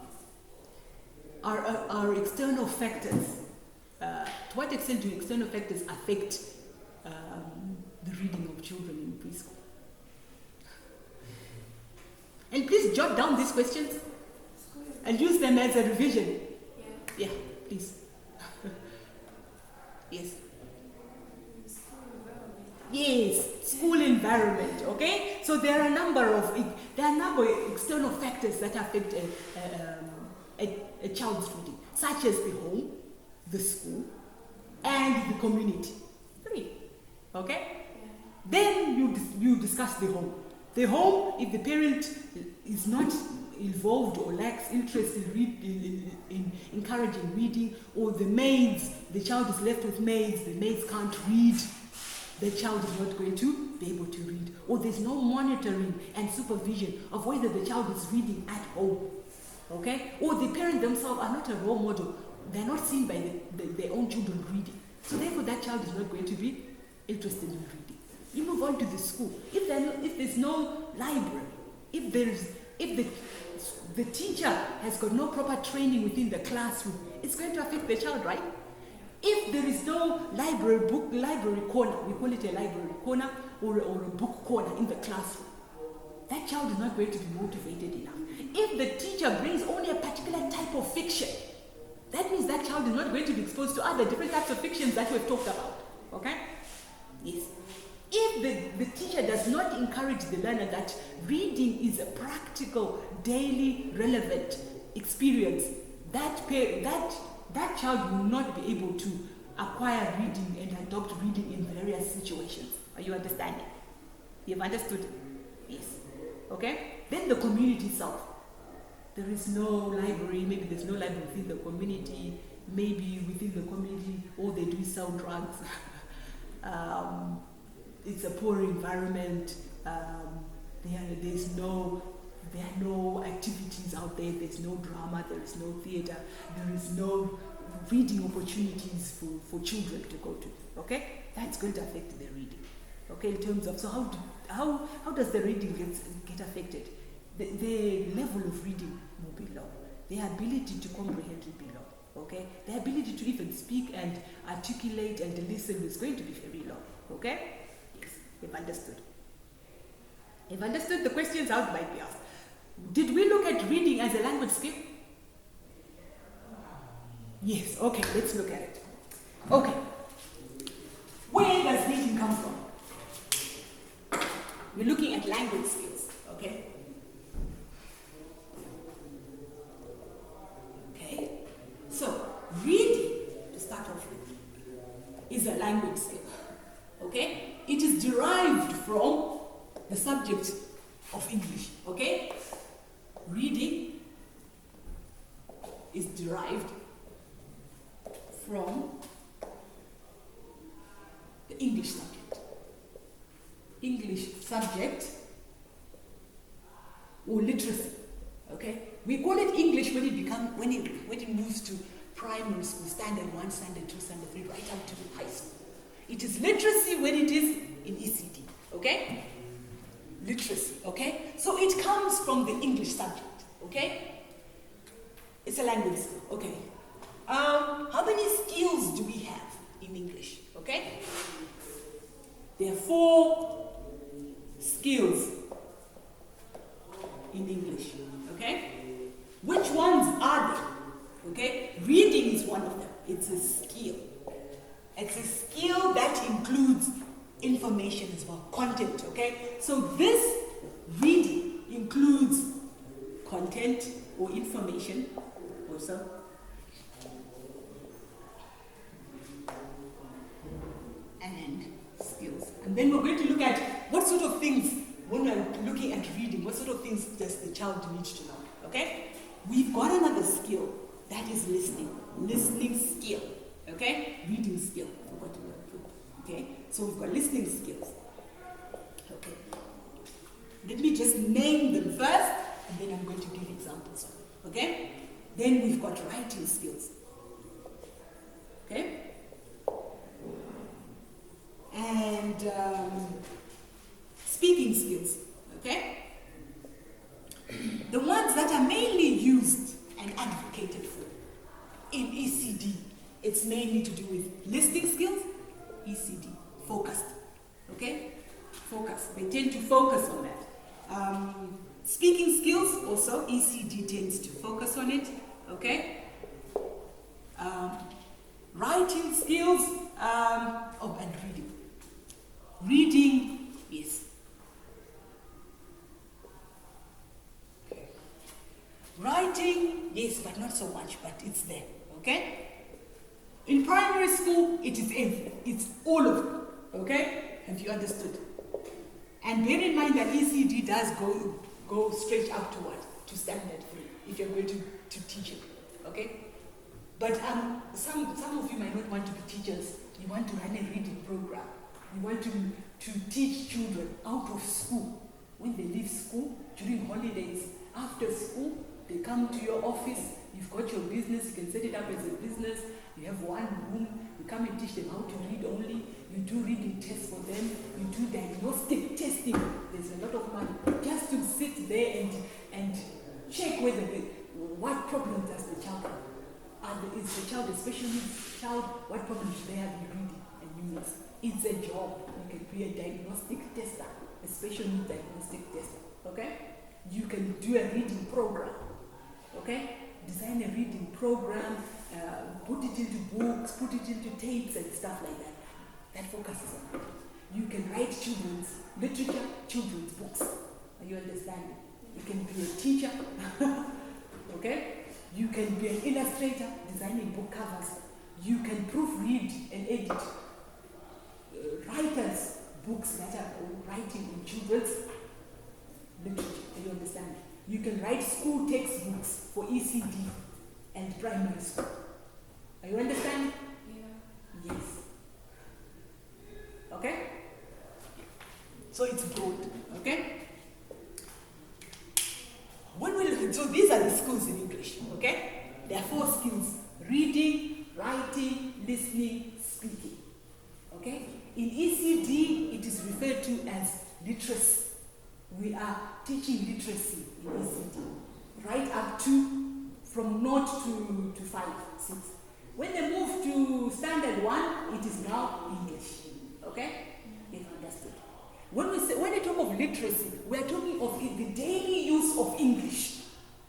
external factors? To what extent do external factors affect the reading of children in preschool? And please jot down these questions and use them as a revision. Yeah. Yeah, please. Yes. School environment. Yes, school environment. Okay, so there are a number of external factors that affect a child's reading, such as the home, the school, and the community. 3. Okay. Yeah. Then you discuss the home. The home, if the parent is not involved or lacks interest in encouraging reading, or the maids the child is left with maids, the maids can't read, the child is not going to be able to read. Or there's no monitoring and supervision of whether the child is reading at home. Okay? Or the parents themselves are not a role model. They're not seen by their own children reading. So therefore that child is not going to be interested in reading. You move on to the school. If there's no library, if the teacher has got no proper training within the classroom, it's going to affect the child, right? If there is no library corner, we call it a library corner or a book corner in the classroom, that child is not going to be motivated enough. If the teacher brings only a particular type of fiction, that means that child is not going to be exposed to other different types of fictions that we've talked about. Okay? Yes. If the teacher does not encourage the learner that reading is a practical, daily, relevant experience, that child will not be able to acquire reading and adopt reading in various situations. Are you understanding? You've understood? Yes. Okay? Then the community itself. There is no library, maybe there's no library within the community, maybe within the community all they do is sell drugs. It's a poor environment. There are no activities out there. There's no drama. There is no theater. There is no reading opportunities for children to go to. Okay, that's going to affect the reading. Okay, in terms of how does the reading get affected? The level of reading will be low. The ability to comprehend will be low. Okay, the ability to even speak and articulate and listen is going to be very low. Okay. You've understood. You've understood the questions out might be asked. Did we look at reading as a language skill? Yes, okay, let's look at it. Okay. Where does reading come from? We're looking at language skills, okay? Okay. So, reading, to start off with, is a language skill. Okay? It is derived from the subject of English. Okay? Reading is derived from the English subject. English subject or literacy. Okay? We call it English when it moves to primary school, standard 1, standard 2, standard 3, right up to high school. It is literacy when it is in ECD, okay? Literacy, okay? So it comes from the English subject, okay? It's a language skill, okay? How many skills do we have in English, okay? There are 4 skills in English, okay? Which ones are they? Okay? Reading is one of them. It's a skill. It's a skill that includes information as well, content, okay? So this reading includes content or information also. And skills. And then we're going to look at what sort of things, when we're looking at reading, what sort of things does the child need to know, okay? We've got another skill, that is listening. Listening skill. Okay? Reading skill. Okay? So we've got listening skills. Okay. Let me just name them first, and then I'm going to give examples of them. Okay? Then we've got writing skills. Okay? And speaking skills. Okay? The ones that are mainly used and advocated for in ECD, it's mainly to do with listening skills, ECD, focused, okay? Focus, they tend to focus on that. Speaking skills, also, ECD tends to focus on it, okay? Writing skills, and reading. Reading, yes. Writing, yes, but not so much, but it's there, okay? In primary school, it is everything. It's all of them, okay? Have you understood? And bear in mind that ECD does go straight up to what? To standard 3, if you're going to teach it, okay? But some of you you might not want to be teachers. You want to run a reading program. You want to teach children out of school. When they leave school, during holidays, after school, they come to your office. You've got your business. You can set it up as a business. You have one room. You come and teach them how to read only. You do reading tests for them. You do diagnostic testing. There's a lot of money just to sit there and check whether what problems does the child have. Is the child, especially the child, what problems do they have in reading and numeracy? It's a job. You can be a diagnostic tester, a special needs diagnostic tester. Okay? You can do a reading program. Okay? Design a reading program, put it into books, put it into tapes and stuff like that. That focuses on it. You can write children's literature, children's books. Are you understanding? You can be a teacher. Okay? You can be an illustrator, designing book covers. You can proofread and edit writers' books that are writing in children's literature. Do you understand? You can write school textbooks for ECD and primary school. Are you understanding? Yeah. Yes. Okay? So it's broad. Okay? When we look at, so these are the skills in English. Okay? There are 4 skills: reading, writing, listening, speaking. Okay? In ECD, it is referred to as literacy. We are teaching literacy in ECD, right up to from 0 to 5, 6. When they move to standard 1, it is now English. Okay? You've understood. When we talk of literacy, we are talking of the daily use of English.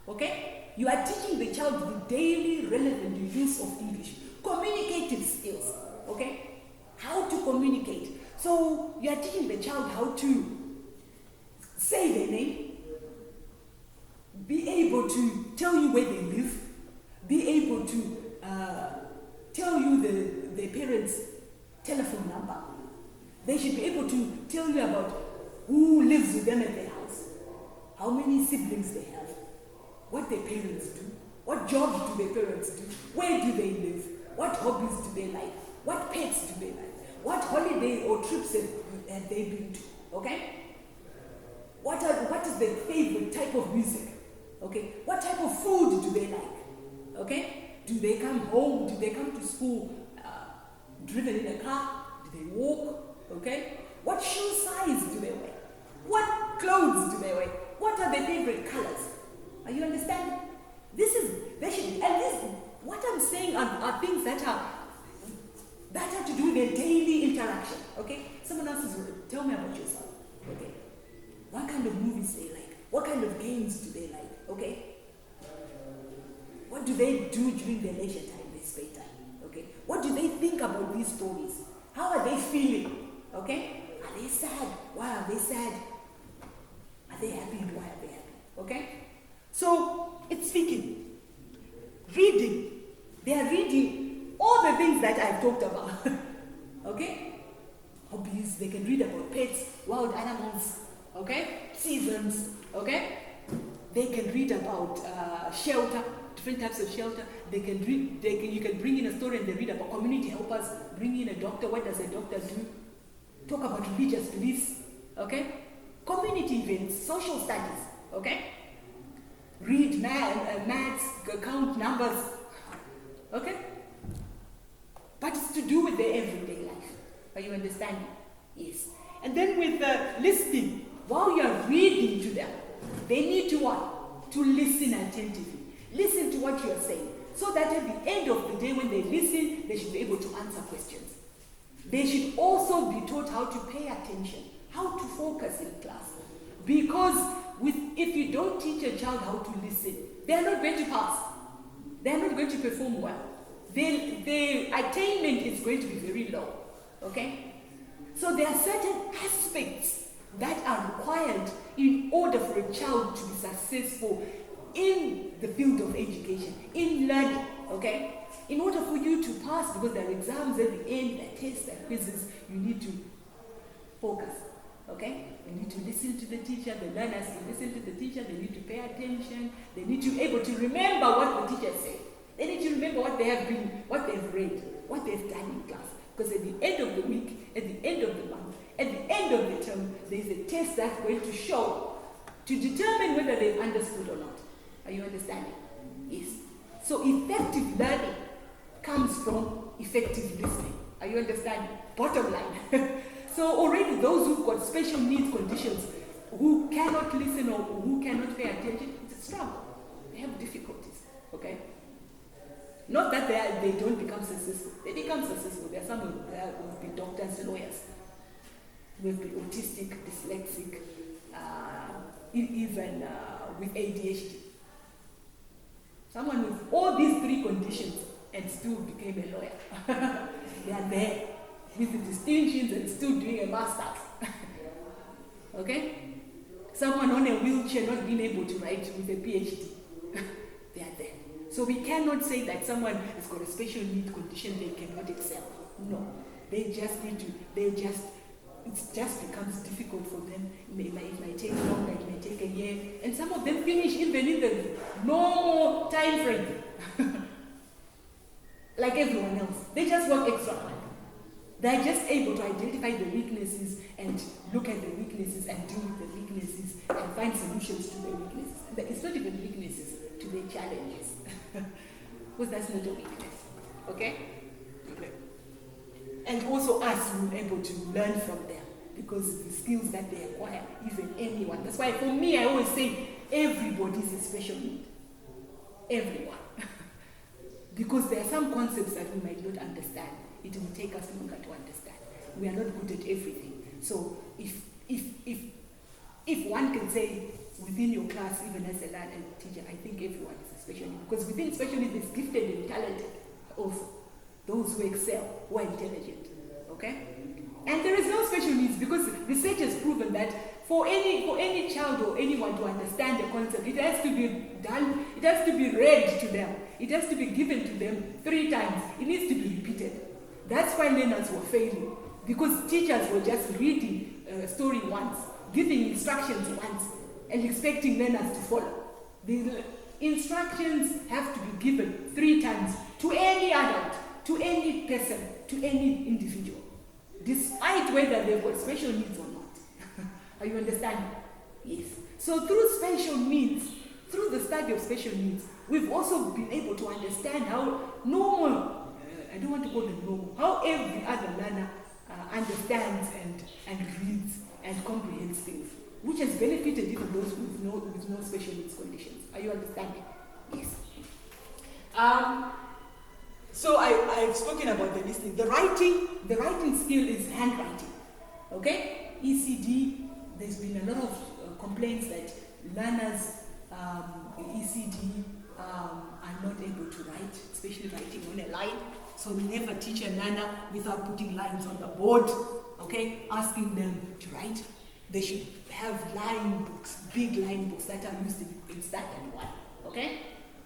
Okay? You are teaching the child the daily relevant use of English. Communicative skills. Okay? How to communicate. So you are teaching the child how to say their name, be able to tell you where they live, be able to tell you their parents' telephone number. They should be able to tell you about who lives with them at their house, how many siblings they have, what their parents do, what jobs do their parents do, where do they live, what hobbies do they like, what pets do they like, what holiday or trips have they been to, okay? What is their favorite type of music? Okay? What type of food do they like? Okay? Do they come home? Do they come to school driven in a car? Do they walk? Okay? What shoe size do they wear? What clothes do they wear? What are their favorite colors? Are you understanding? What I'm saying are things that have to do with their daily interaction. Okay? Someone else is tell me about yourself. Okay? What kind of movies they like? What kind of games do they like? Okay? What do they do during their leisure time, their spare time? Okay? What do they think about these stories? How are they feeling? Okay? Are they sad? Why are they sad? Are they happy? Why are they happy? Okay? So, it's speaking. Reading. They are reading all the things that I've talked about. Okay? Hobbies. They can read about pets, wild animals. Okay? Seasons. Okay? They can read about shelter, different types of shelter. They can read. You can bring in a story and they read about community helpers. Bring in a doctor. What does a doctor do? Talk about religious beliefs. Okay? Community events, social studies. Okay? Read maths, count numbers. Okay? But it's to do with their everyday life. Are you understanding? Yes. And then with listening. While you are reading to them, they need to what? To listen attentively. Listen to what you are saying. So that at the end of the day, when they listen, they should be able to answer questions. They should also be taught how to pay attention, how to focus in class. Because if you don't teach a child how to listen, they are not going to pass. They are not going to perform well. Their attainment is going to be very low. Okay? So there are certain aspects that are required in order for a child to be successful in the field of education, in learning, okay? In order for you to pass, because there are exams at the end, there are tests, there are quizzes, you need to focus, okay? You need to listen to the teacher, the learners to listen to the teacher, they need to pay attention, they need to be able to remember what the teacher said. They need to remember what they have read, what they've done in class. Because at the end of the week, at the end of the month, at the end of the term, there's a test that's going to show, to determine whether they've understood or not. Are you understanding? Yes. So effective learning comes from effective listening. Are you understanding? Bottom line. So already those who've got special needs conditions, who cannot listen or who cannot pay attention, it's a struggle. They have difficulties. Okay? Not that they don't become successful. They become successful. There are some who have been doctors, lawyers, who have been autistic, dyslexic, even with ADHD. Someone with all these three conditions and still became a lawyer. They are there with the distinctions and still doing a master's. Okay? Someone on a wheelchair not being able to write with a PhD. They are there. So we cannot say that someone has got a special need condition, they cannot excel. No. They just need to, it just becomes difficult for them. It might take longer, it may take a year. And some of them finish even in the normal time frame. Like everyone else. They just work extra hard. They're just able to identify the weaknesses and look at the weaknesses and deal with the weaknesses and find solutions to the weaknesses. It's not even weaknesses, to their challenges. Because that's not a weakness. Okay? And also us, we're able to learn from them because the skills that they acquire, even anyone. That's why for me, I always say everybody is a special need. Everyone. Because there are some concepts that we might not understand. It will take us longer to understand. We are not good at everything. So if one can say within your class, even as a learner and teacher, I think everyone is a special need. Because within special needs, there's gifted and talented also. Those who excel, who are intelligent. Okay? And there is no special needs because research has proven that for any child or anyone to understand the concept, it has to be done, it has to be read to them. It has to be given to them 3 times. It needs to be repeated. That's why learners were failing. Because teachers were just reading a story once, giving instructions once, and expecting learners to follow. The instructions have to be given 3 times to any adult, to any person, to any individual, despite whether they've got special needs or not. Are you understanding? Yes. So through special needs, through the study of special needs, we've also been able to understand how normal, I don't want to call them normal, how every other learner understands and reads and comprehends things, which has benefited even those with no special needs conditions. Are you understanding? Yes. So I've spoken about the listening. The writing skill is handwriting. Okay? ECD, there's been a lot of complaints that learners ECD are not able to write, especially writing on a line. So never teach a learner without putting lines on the board, okay? Asking them to write. They should have line books, big line books that are used in standard 1, okay?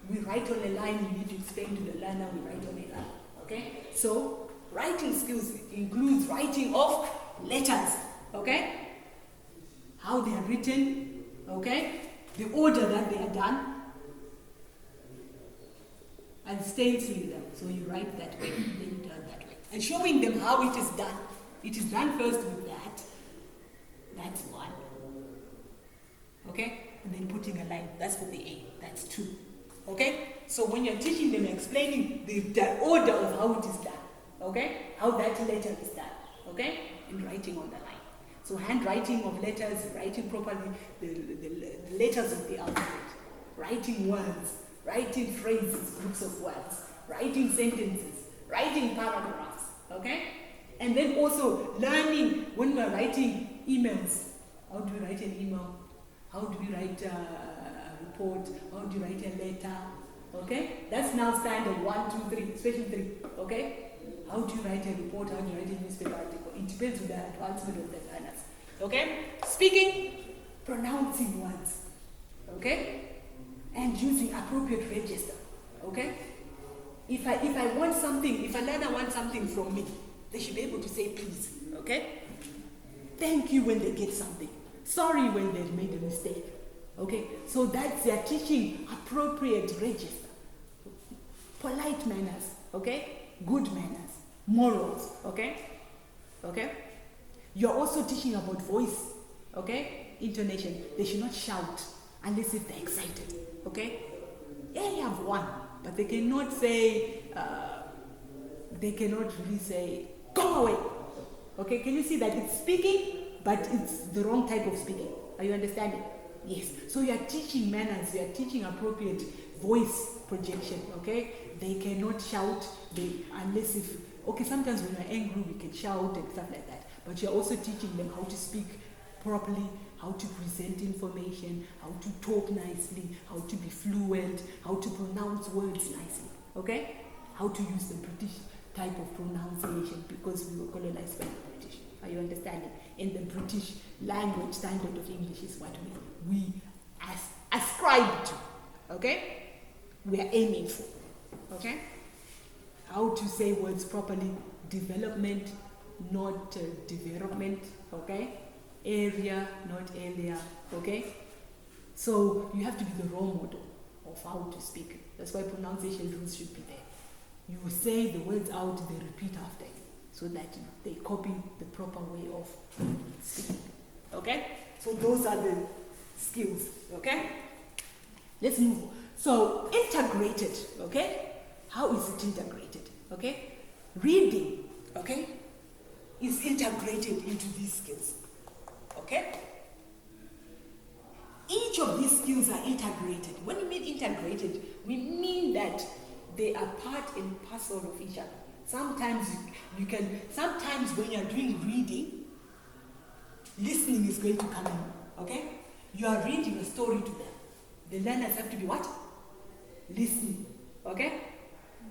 We write on a line, we need to explain to the learner, we write on a line, okay? So writing skills includes writing of letters, okay? How they are written, okay? The order that they are done, and stenciling them. So you write that way, then you turn that way. And showing them how it is done. It is done first with that. That's 1. Okay? And then putting a line. That's for the A. That's 2. Okay? So when you're teaching them, explaining the order of how it is done. Okay? How that letter is done. Okay? And writing on the line. So handwriting of letters, writing properly the letters of the alphabet. Writing words. Writing phrases, groups of words, writing sentences, writing paragraphs, okay? And then also learning when we're writing emails. How do we write an email? How do we write a report? How do you write a letter? Okay? That's now standard 1, 2, 3, special 3, okay? How do you write a report? How do you write a newspaper article? It depends on the advancement of the learners, okay? Speaking, pronouncing words, okay? And using appropriate register, okay? If I want something, if a learner wants something from me, they should be able to say please, okay? Thank you when they get something. Sorry when they've made a mistake, okay? So that's their teaching appropriate register. Polite manners, okay? good manners, morals, okay? Okay? You're also teaching about voice, okay? Intonation. They should not shout unless if they're excited, okay? Yeah, you have one, but they cannot say, they cannot really say, go away. Okay, can you see that it's speaking, but it's the wrong type of speaking? Are you understanding? Yes. So you are teaching manners, you are teaching appropriate voice projection, okay? They cannot shout, unless if, okay, sometimes when we're angry we can shout and stuff like that, but you're also teaching them how to speak properly, how to present information, how to talk nicely, how to be fluent, how to pronounce words nicely, okay? How to use the British type of pronunciation, because we were colonized by the British. Are you understanding? And the British language standard of English is what we ascribe to, okay? We are aiming for, okay? How to say words properly, development, not development, okay? Area, not area, okay? So you have to be the role model of how to speak. That's why pronunciation rules should be there. You say the words out, they repeat after you, so that they copy the proper way of speaking. Okay? So those are the skills. Okay? Let's move on. So integrated. Okay? How is it integrated? Okay? Reading, okay, is integrated into these skills. Okay? Each of these skills are integrated. When we mean integrated, we mean that they are part and parcel of each other. Sometimes sometimes when you're doing reading, listening is going to come in, okay? You are reading a story to them. The learners have to be what? Listening, okay?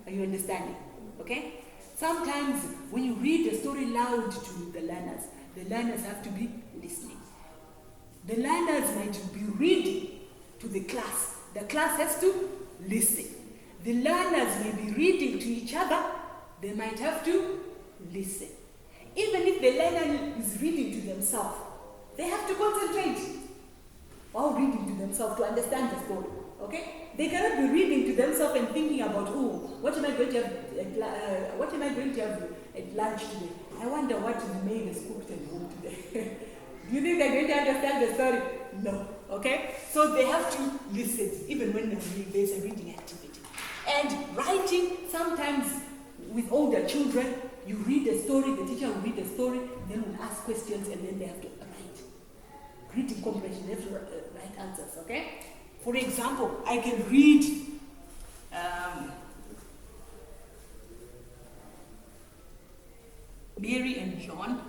Are you understanding? Okay? Sometimes when you read a story loud to the learners have to be listening. The learners might be reading to the class. The class has to listen. The learners may be reading to each other. They might have to listen. Even if the learner is reading to themselves, they have to concentrate while reading to themselves to understand the story. Okay? They cannot be reading to themselves and thinking about, what am I going to have at lunch today? I wonder what the maid has cooked at home today. Do you think they're going to understand the story? No. Okay? So they have to listen, even when there's a reading activity. And writing, sometimes with older children, you read a story, the teacher will read a story, then will ask questions, and then they have to write. Reading comprehension, they have to write answers, okay? For example, I can read Mary and John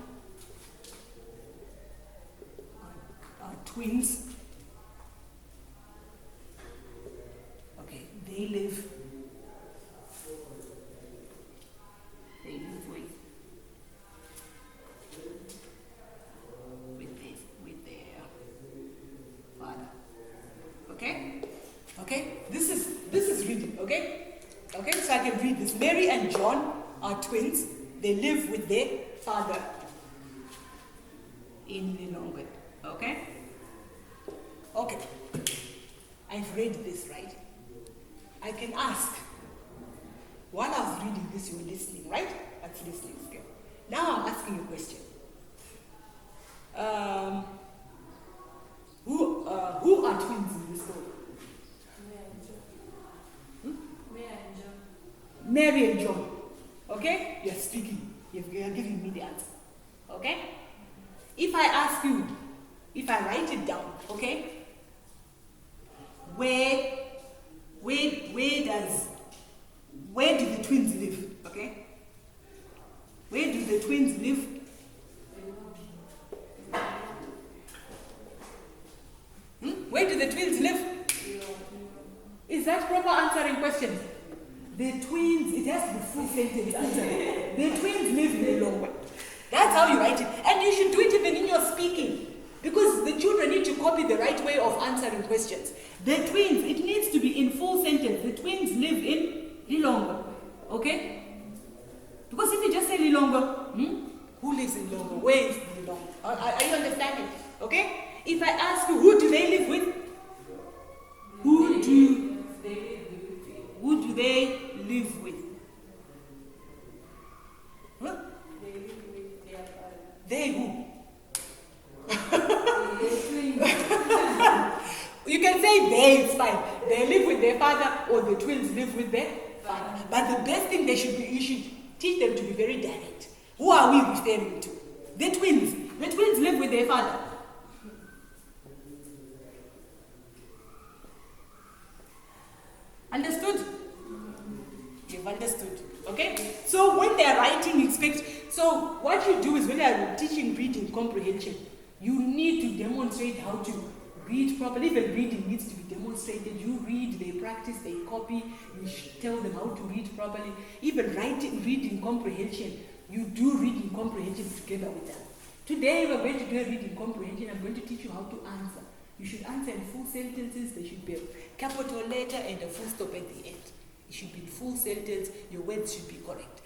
are twins. Okay, they live with their father. Okay, this is reading. Okay, so I can read this. Mary and John are twins. They live with their father in Lilongwe. Okay, I've read this, right? I can ask. While I was reading this, you were listening, right? That's listening skill. Now I'm asking you a question. Who are twins in this story? Mary and John. Okay? You're speaking. You're giving me the answer. Okay? If I ask you, if I write it down, okay? Where do the twins live? Okay? Where do the twins live? Where do the twins live? Is that proper answering questions? The twins, it has to be full sentence answer. The twins live in Lilongwe. That's how you write it. And you should do it even in your speaking. Because the children need to copy the right way of answering questions. The twins, it needs to be in full sentence. The twins live in Lilongwe. Okay? Because if you just say Lilongwe, who lives in Lilongwe? Where is Lilongwe? Are you understanding? Okay? If I ask you, who do they live with? Who do they live with? They who? Twins. You can say they, it's fine. They live with their father or the twins live with their father. But the best thing they should be, you should teach them to be very direct. Who are we referring to? The twins. The twins live with their father. Understood? You've understood. Okay? So when they are writing, expect. So what you do is when they are teaching reading comprehension, you need to demonstrate how to read properly. Even reading needs to be demonstrated. You read, they practice, they copy. You tell them how to read properly. Even writing, reading comprehension, you do reading comprehension together with them. Today we're going to do a reading comprehension. I'm going to teach you how to answer. You should answer in full sentences. There should be a capital letter and a full stop at the end. It should be in full sentence. Your words should be correct.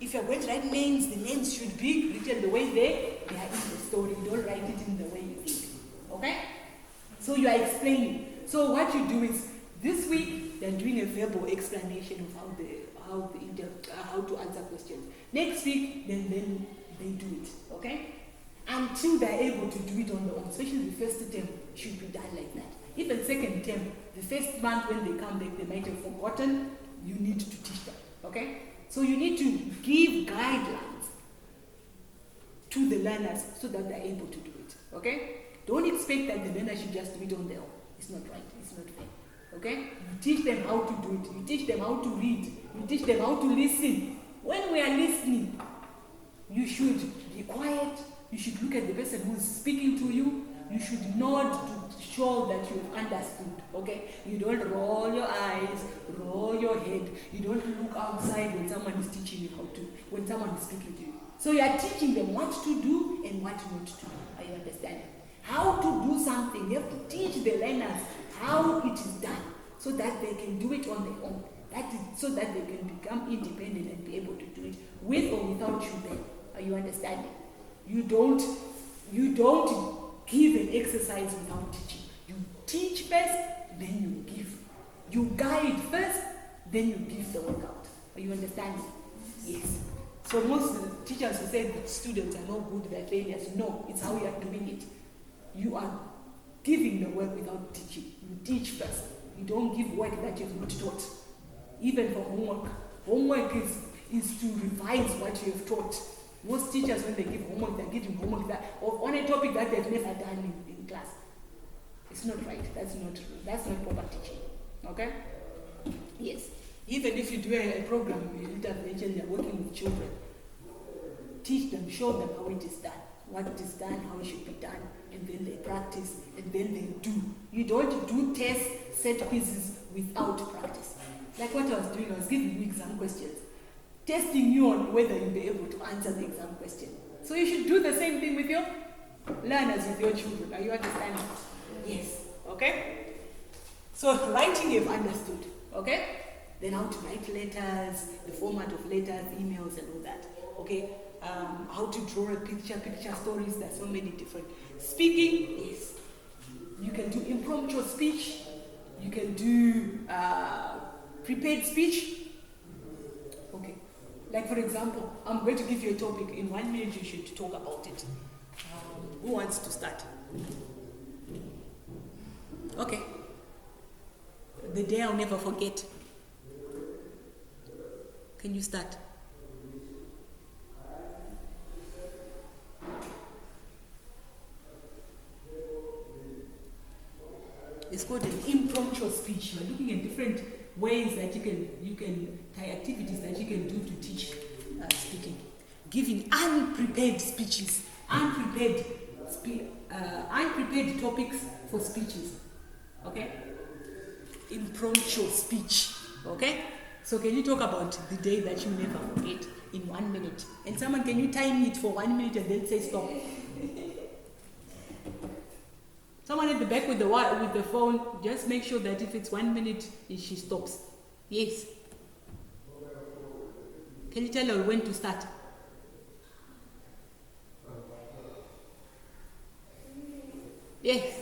If you're going to write names, the names should be written the way they are in the story. You don't write it in the way you think. Okay? So you are explaining. So what you do is, this week they're doing a verbal explanation of how to answer questions. Next week, then they do it. Okay? Until they're able to do it on their own. Especially the first term should be done like that. Even second term, the first month when they come back, they might have forgotten. You need to teach them. Okay? So you need to give guidelines to the learners so that they're able to do it. Okay? Don't expect that the learner should just do it on their own. It's not right. It's not fair. Okay? You teach them how to do it. You teach them how to read. You teach them how to listen. When we are listening, you should be quiet. You should look at the person who is speaking to you. You should nod to show that you've understood. Okay? You don't roll your eyes, roll your head. You don't look outside when someone is teaching you when someone is speaking to you. So you are teaching them what to do and what not to do. Are you understanding? How to do something. You have to teach the learners how it is done so that they can do it on their own. That is so that they can become independent and be able to do it with or without you there. Are you understanding? You don't give an exercise without teaching. You teach first, then you give. You guide first, then you give the workout. Are you understanding? Yes. So most teachers will say that students are no good, they're failures. No, it's how you are doing it. You are giving the work without teaching. You teach first. You don't give work that you've not taught. Even for homework. Homework is to revise what you have taught. Most teachers, when they give homework, they're giving homework on a topic that they've never done in class. It's not right. That's not proper teaching. Okay? Yes. Even if you do a program in intervention, you're working with children, teach them, show them how it is done, what it is done, how it should be done, and then they practice, and then they do. You don't do tests, set quizzes without practice. Like what I was doing, I was giving you exam questions, testing you on whether you'll be able to answer the exam question. So you should do the same thing with your learners, with your children. Are you understanding? Yes. Okay? So writing you've understood. Okay? Then how to write letters, the format of letters, emails, and all that. Okay? How to draw a picture stories. There's so many different. Speaking, yes. You can do impromptu speech. You can do prepared speech. Okay. Like for example, I'm going to give you a topic. In 1 minute, you should talk about it. Who wants to start? Okay. The day I'll never forget. Can you start? It's called an impromptu speech. You're looking at different ways that you can activities that you can do to teach speaking. Giving unprepared speeches, unprepared topics for speeches. Okay? Impromptu speech. Okay? So can you talk about the day that you never forget in 1 minute? And someone, can you time it for 1 minute and then say stop? Someone at the back with the phone, just make sure that if it's 1 minute, she stops. Yes. Can you tell her when to start? Yes.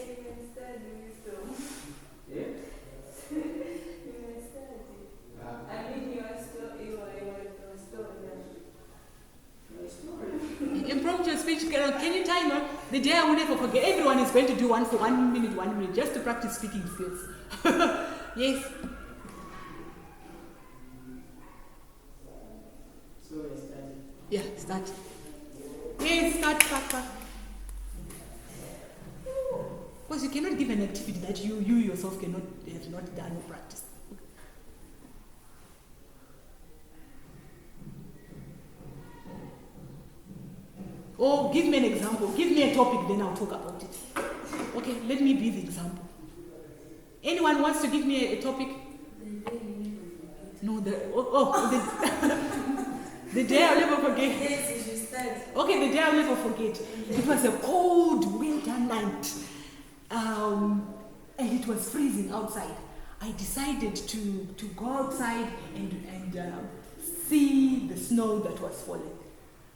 Impromptu speech, can you timer? The day I will never forget. Everyone is going to do one for 1 minute, just to practice speaking skills. Yes. So we're starting. Yeah, start. Yes, start. Because you cannot give an activity that you yourself have not done or practiced. Or give me an example. Give me a topic, then I'll talk about it. Okay, let me be the example. Anyone wants to give me a topic? No, the day I'll never forget. Yes, you should start. Okay, the day I'll never forget. It was a cold winter night. And it was freezing outside. I decided to go outside and see the snow that was falling.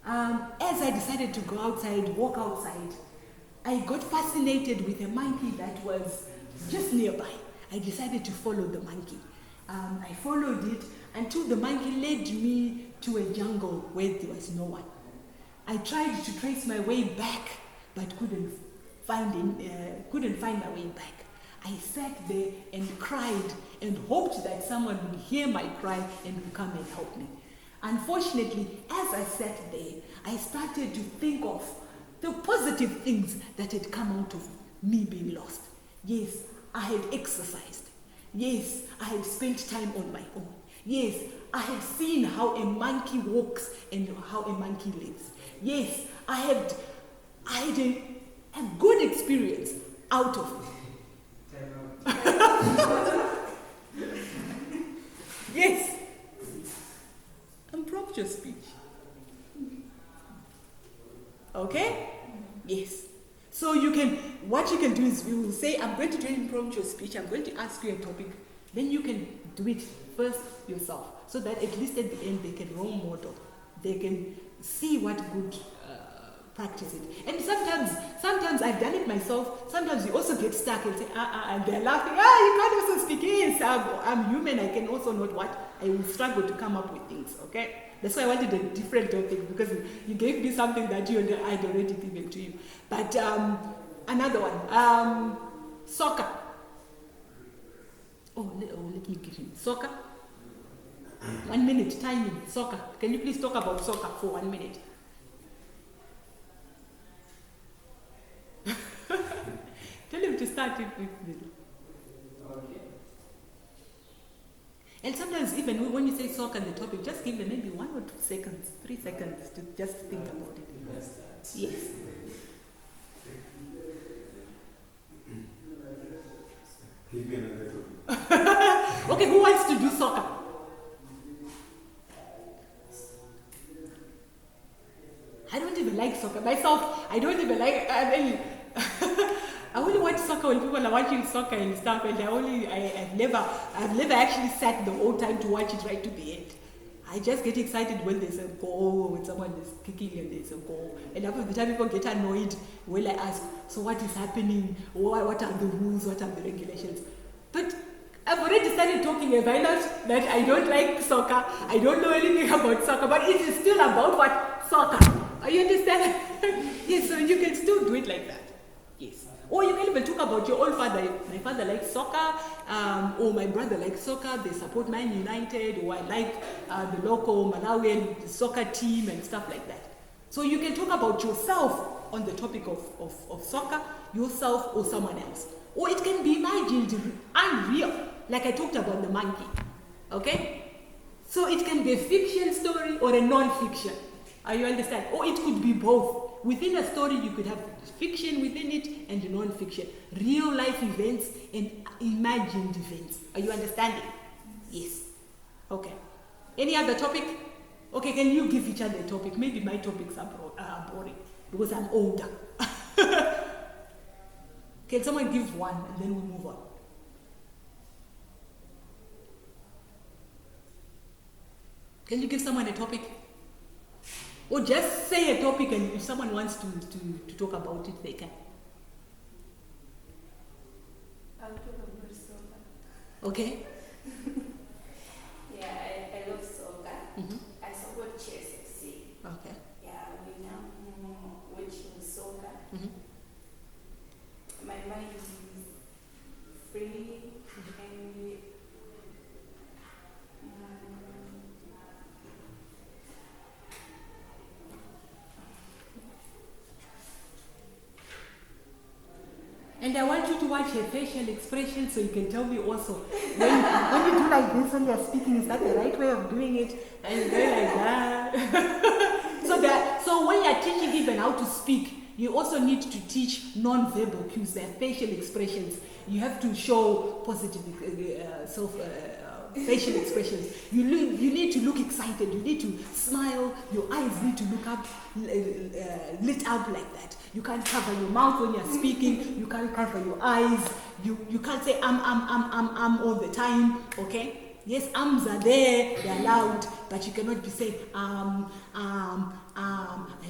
As I decided to go outside, walk outside, I got fascinated with a monkey that was just nearby. I decided to follow the monkey. I followed it until the monkey led me to a jungle where there was no one. I tried to trace my way back, but couldn't find my way back. I sat there and cried and hoped that someone would hear my cry and would come and help me. Unfortunately, as I sat there, I started to think of the positive things that had come out of me being lost. Yes, I had exercised. Yes, I had spent time on my own. Yes, I had seen how a monkey walks and how a monkey lives. Yes, I had a good experience out of it. Yes. Improve your speech. Okay? Yes. So what you can do is you will say, I'm going to do an impromptu speech, I'm going to ask you a topic, then you can do it first yourself, so that at least at the end they can role model, they can see what good practice it. And sometimes I've done it myself, sometimes you also get stuck and say, and they're laughing, you can't also speak. Yes, I'm human, I can also not what? I will struggle to come up with things, okay? That's why I wanted a different topic, because you gave me something that I'd already given to you. But another one, soccer. Let me give him soccer. 1 minute, timing, soccer. Can you please talk about soccer for 1 minute? Tell him to start it with me. Okay. And sometimes even when you say soccer, the topic, just give them maybe 1 or 2 seconds, 3 seconds to just think about it. Yes. Give me another topic. Okay, who wants to do soccer? I don't even like soccer. Myself, I don't even like I only watch soccer when people are watching soccer and stuff, and I've never actually sat the whole time to watch it right to the end. I just get excited when there's a goal, when someone is kicking and there's a goal. And after the time people get annoyed when I ask, so what is happening? What are the rules? What are the regulations? But I've already started talking, have I not? That I don't like soccer. I don't know anything about soccer, but it is still about what? Soccer. You understand? Yes, so you can still do it like that. Yes. Or you can even talk about your own father. My father likes soccer, or my brother likes soccer. They support Man United, or I like the local Malawian soccer team and stuff like that. So you can talk about yourself on the topic of soccer, yourself or someone else. Or it can be imagined, unreal, like I talked about the monkey. Okay? So it can be a fiction story or a non-fiction. You understand? Or it could be both. Within a story, you could have fiction within it and non-fiction. Real life events and imagined events. Are you understanding? Yes. Okay. Any other topic? Okay, can you give each other a topic? Maybe my topics are boring because I'm older. Can someone give one and then we move on? Can you give someone a topic? Or just say a topic, and if someone wants to talk about it, they can. I'll talk about soccer. Okay? Yeah, I love soccer. Mm-hmm. I support Chelsea FC. Okay. Yeah, we now with to watch her facial expression so you can tell me also when you do like this when you're speaking, is that the right way of doing it? And you go like that. So when you're teaching even how to speak, you also need to teach non-verbal cues, their facial expressions. You have to show positive facial expressions. You need to look excited. You need to smile. Your eyes need to look up, lit up like that. You can't cover your mouth when you're speaking. You can't cover your eyes. You can't say all the time. Okay? Yes, ums are there. They're loud, but you cannot be saying I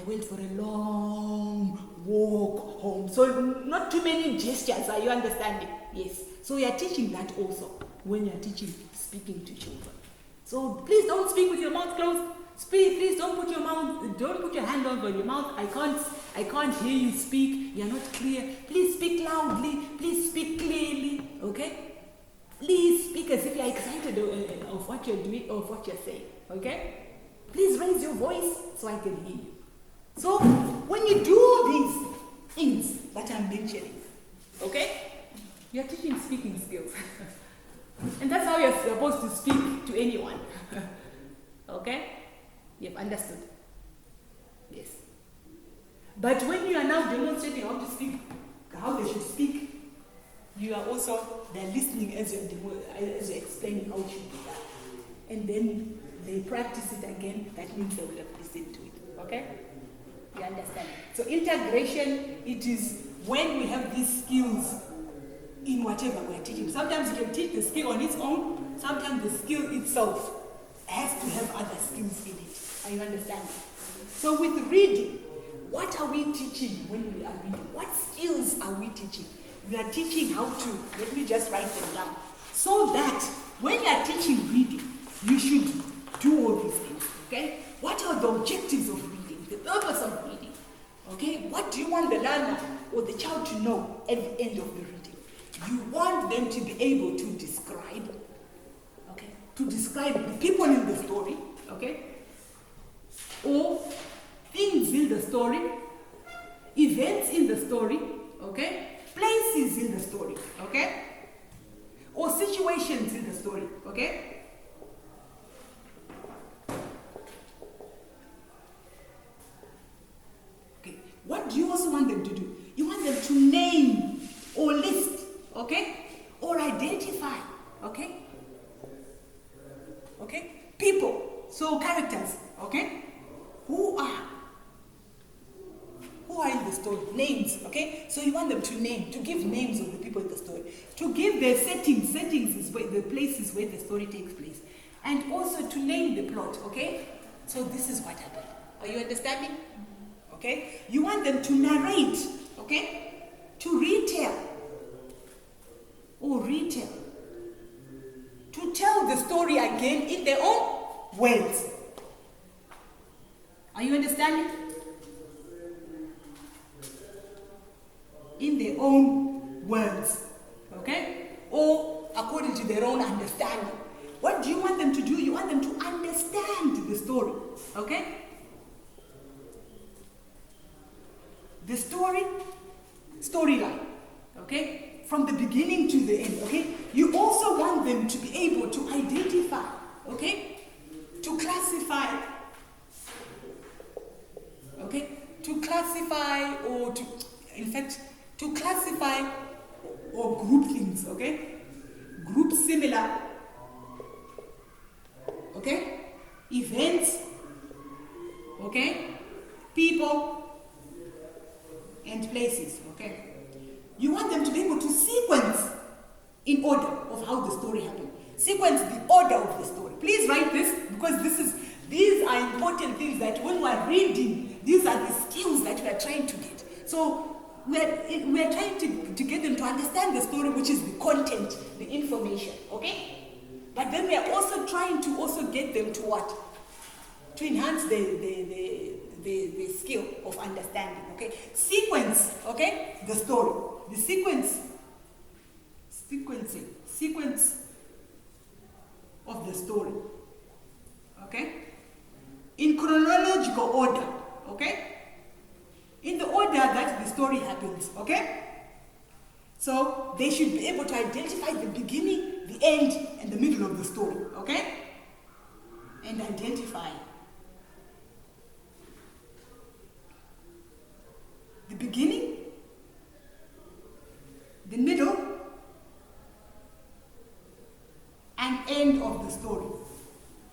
went for a long walk home. So not too many gestures. Are you understanding? Yes. So you are teaching that also when you are teaching speaking to children. So please don't speak with your mouth closed. Please don't put your hand over your mouth. I can't hear you speak. You're not clear. Please speak loudly. Please speak clearly. Okay? Please speak as if you're excited of what you're doing or of what you're saying. Okay? Please raise your voice so I can hear you. So when you do these things that I'm mentioning, okay? You're teaching speaking skills. And that's how you're supposed to speak to anyone. Okay? You've understood? Yes. But when you are now demonstrating how to speak, how they should speak, you are also, they're listening as you're explaining how it should be done. And then they practice it again, that means they will have listened to it. Okay? You understand? So integration, it is when we have these skills in whatever we're teaching. Sometimes you can teach the skill on its own, sometimes the skill itself has to have other skills in it. Are you understanding? So with reading, what are we teaching when we are reading? What skills are we teaching? We are teaching how to, let me just write them down, so that when you are teaching reading, you should do all these things, okay? What are the objectives of reading, the purpose of reading, okay? What do you want the learner or the child to know at the end of the reading? You want them to be able to describe, okay? To describe the people in the story, okay? Or things in the story, events in the story, okay? Places in the story, okay? Or situations in the story, okay? Okay, what do you also want them to do? You want them to name or list, okay? Or identify, okay? Okay? People, so characters, okay? Who are in the story? Names, okay? So you want them to name, to give names of the people in the story, to give their settings. Settings is where the places where the story takes place, and also to name the plot, okay? So this is what happened. Are you understanding? Okay? You want them to narrate, okay? To retell, to tell the story again in their own words. Are you understanding? In their own words, okay? Or according to their own understanding. What do you want them to do? You want them to understand the story, okay? The storyline, okay? From the beginning to the end, okay? You also want them to be able to identify, okay? To classify, okay? To classify or to, in fact, to classify or group things, okay? Group similar, okay? Events, okay? People and places, okay? You want them to be able to sequence in order of how the story happened. Sequence the order of the story. Please write this, because these are important things that when we are reading, these are the skills that we are trying to get. So we are trying to get them to understand the story, which is the content, the information, okay? But then we are also trying to also get them to what? To enhance the skill of understanding, okay? Sequence, okay? The story. The sequence of the story, okay? In chronological order, okay? In the order that the story happens, okay? So they should be able to identify the beginning, the end, and the middle of the story, okay? And identify the beginning, the middle, and end of the story.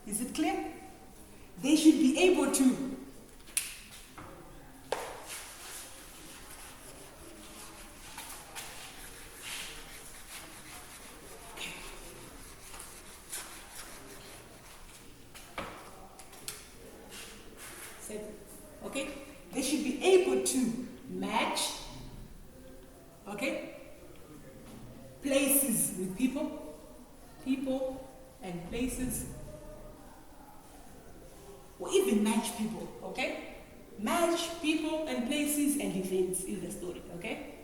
Is it clear? They should be able to okay? They should be able to match, okay, places with people and places, or even match people, okay? Match people and places and events in the story, okay?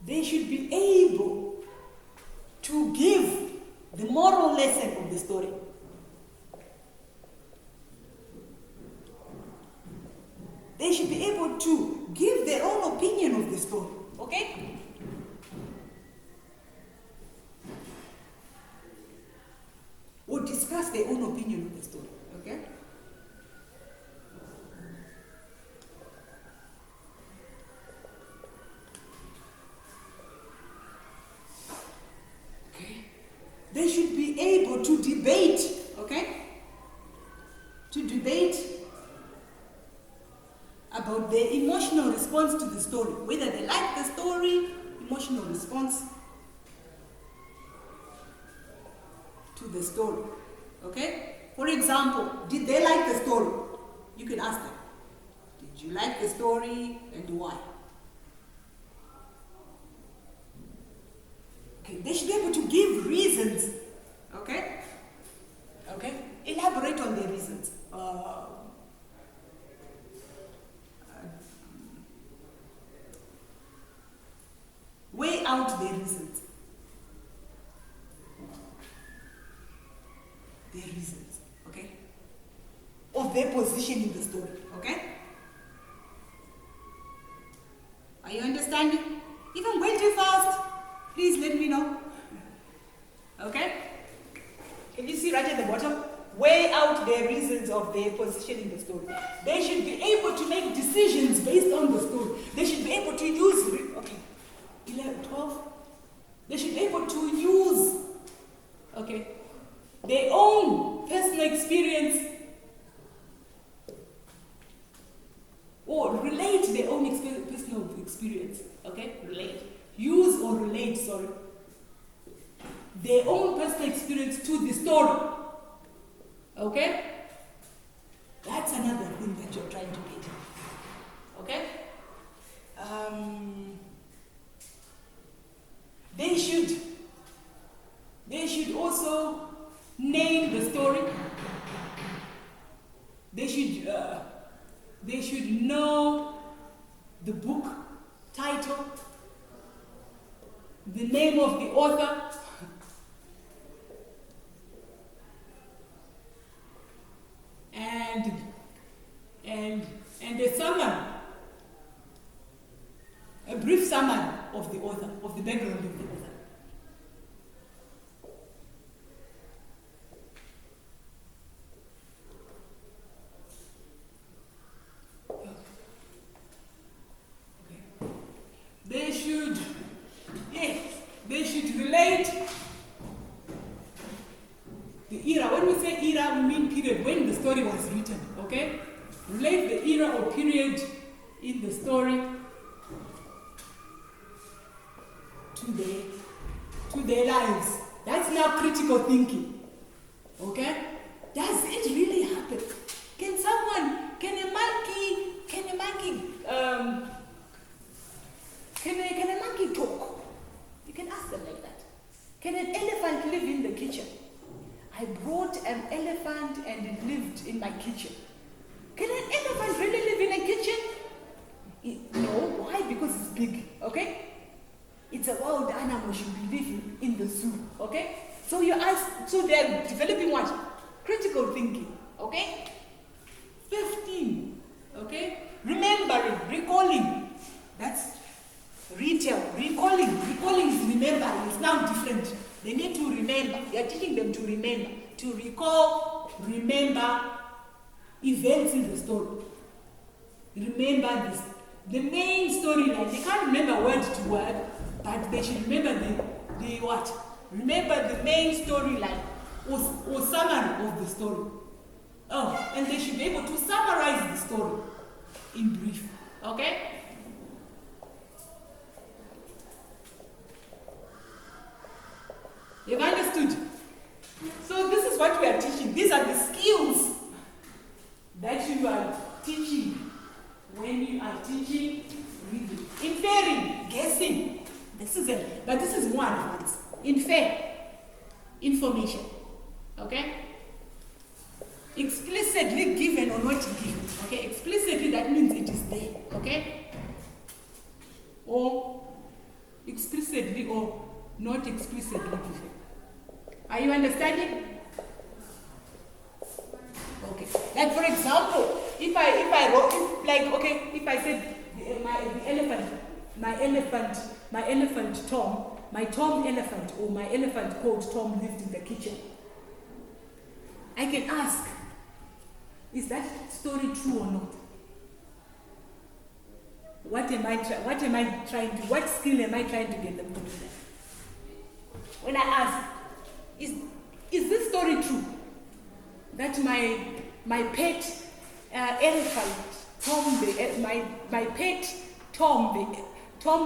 They should be able to give the moral lesson of the story. They should be able to give their own opinion of the story, okay? Or discuss their own opinion of the story, okay? Okay. They should be able to debate, okay? To debate about their emotional response to the story, whether they like the story, emotional response to the story, okay? For example, did they like the story? You can ask them, did you like the story and why? Okay, they should be able to give reasons, okay? Okay, elaborate on their reasons. Weigh out their reasons. Their reasons, okay? Of their position in the story, okay? Are you understanding? If I'm going too fast, please let me know. Okay? Can you see right at the bottom? Weigh out their reasons of their position in the story. They should be able to make decisions based on the story. They should be able to use, 11, 12. They should be able to use, their own personal experience or relate their own personal experience, okay? Use or relate, their own personal experience to the story, okay? That's another thing that you're trying to get, okay? They should also name the story. They should know the book title, the name of the author, and a summary, a brief summary of the author, of the background of the author. They should relate the era. When we say era, we mean period, when the story was written, okay? Relate the era or period in the story to their lives. That's now critical thinking, okay? Does it really happen? Can a monkey talk? You can ask them like that. Can an elephant live in the kitchen? I brought an elephant and it lived in my kitchen. Can an elephant really live in a kitchen? No, why? Because it's big, okay? It's a wild animal, should be living in the zoo, okay? So they're developing what? Critical thinking, okay? 15, okay? Remembering, recalling. That's remember events in the story. Remember this. The main storyline. They can't remember word to word, but they should remember the what? Remember the main storyline or summary of the story. Oh, and they should be able to summarize the story in brief. Okay? You've understood? So this is what we are teaching. These are the skills that you are teaching when you are teaching reading. Inferring, guessing. This is it. But this is more advanced. Infer. Information. Okay? Explicitly given or not given. Okay? Explicitly, that means it is there. Okay? Or explicitly or not explicitly given. Are you understanding? Okay. Like for example, if I wrote, if I said my elephant Tom, my Tom elephant or my elephant called Tom lived in the kitchen. I can ask, is that story true or not? What skill am I trying to get them to do that? When I ask, is this story true? That my pet elephant, my pet Tom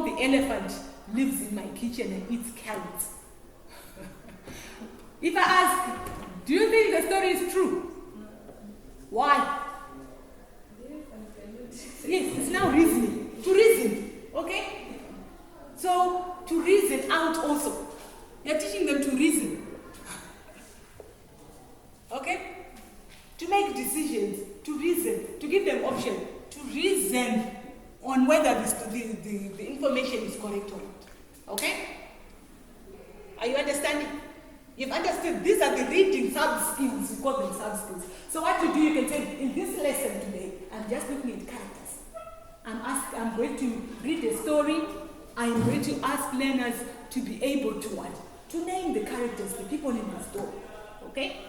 the elephant lives in my kitchen and eats carrots. If I ask, do you think the story is true? Why? Yes, it's now reasoning. To reason, okay? So, to reason out also. You're teaching them to reason. Okay? To make decisions, to reason, to give them options, to reason on whether the information is correct or not. Okay? Are you understanding? You've understood. These are the reading sub-skills. We call them sub-skills. So what you do, you can say, in this lesson today, I'm just looking at characters. I'm going to read a story. I'm going to ask learners to be able to what? To name the characters, the people in the story. Okay?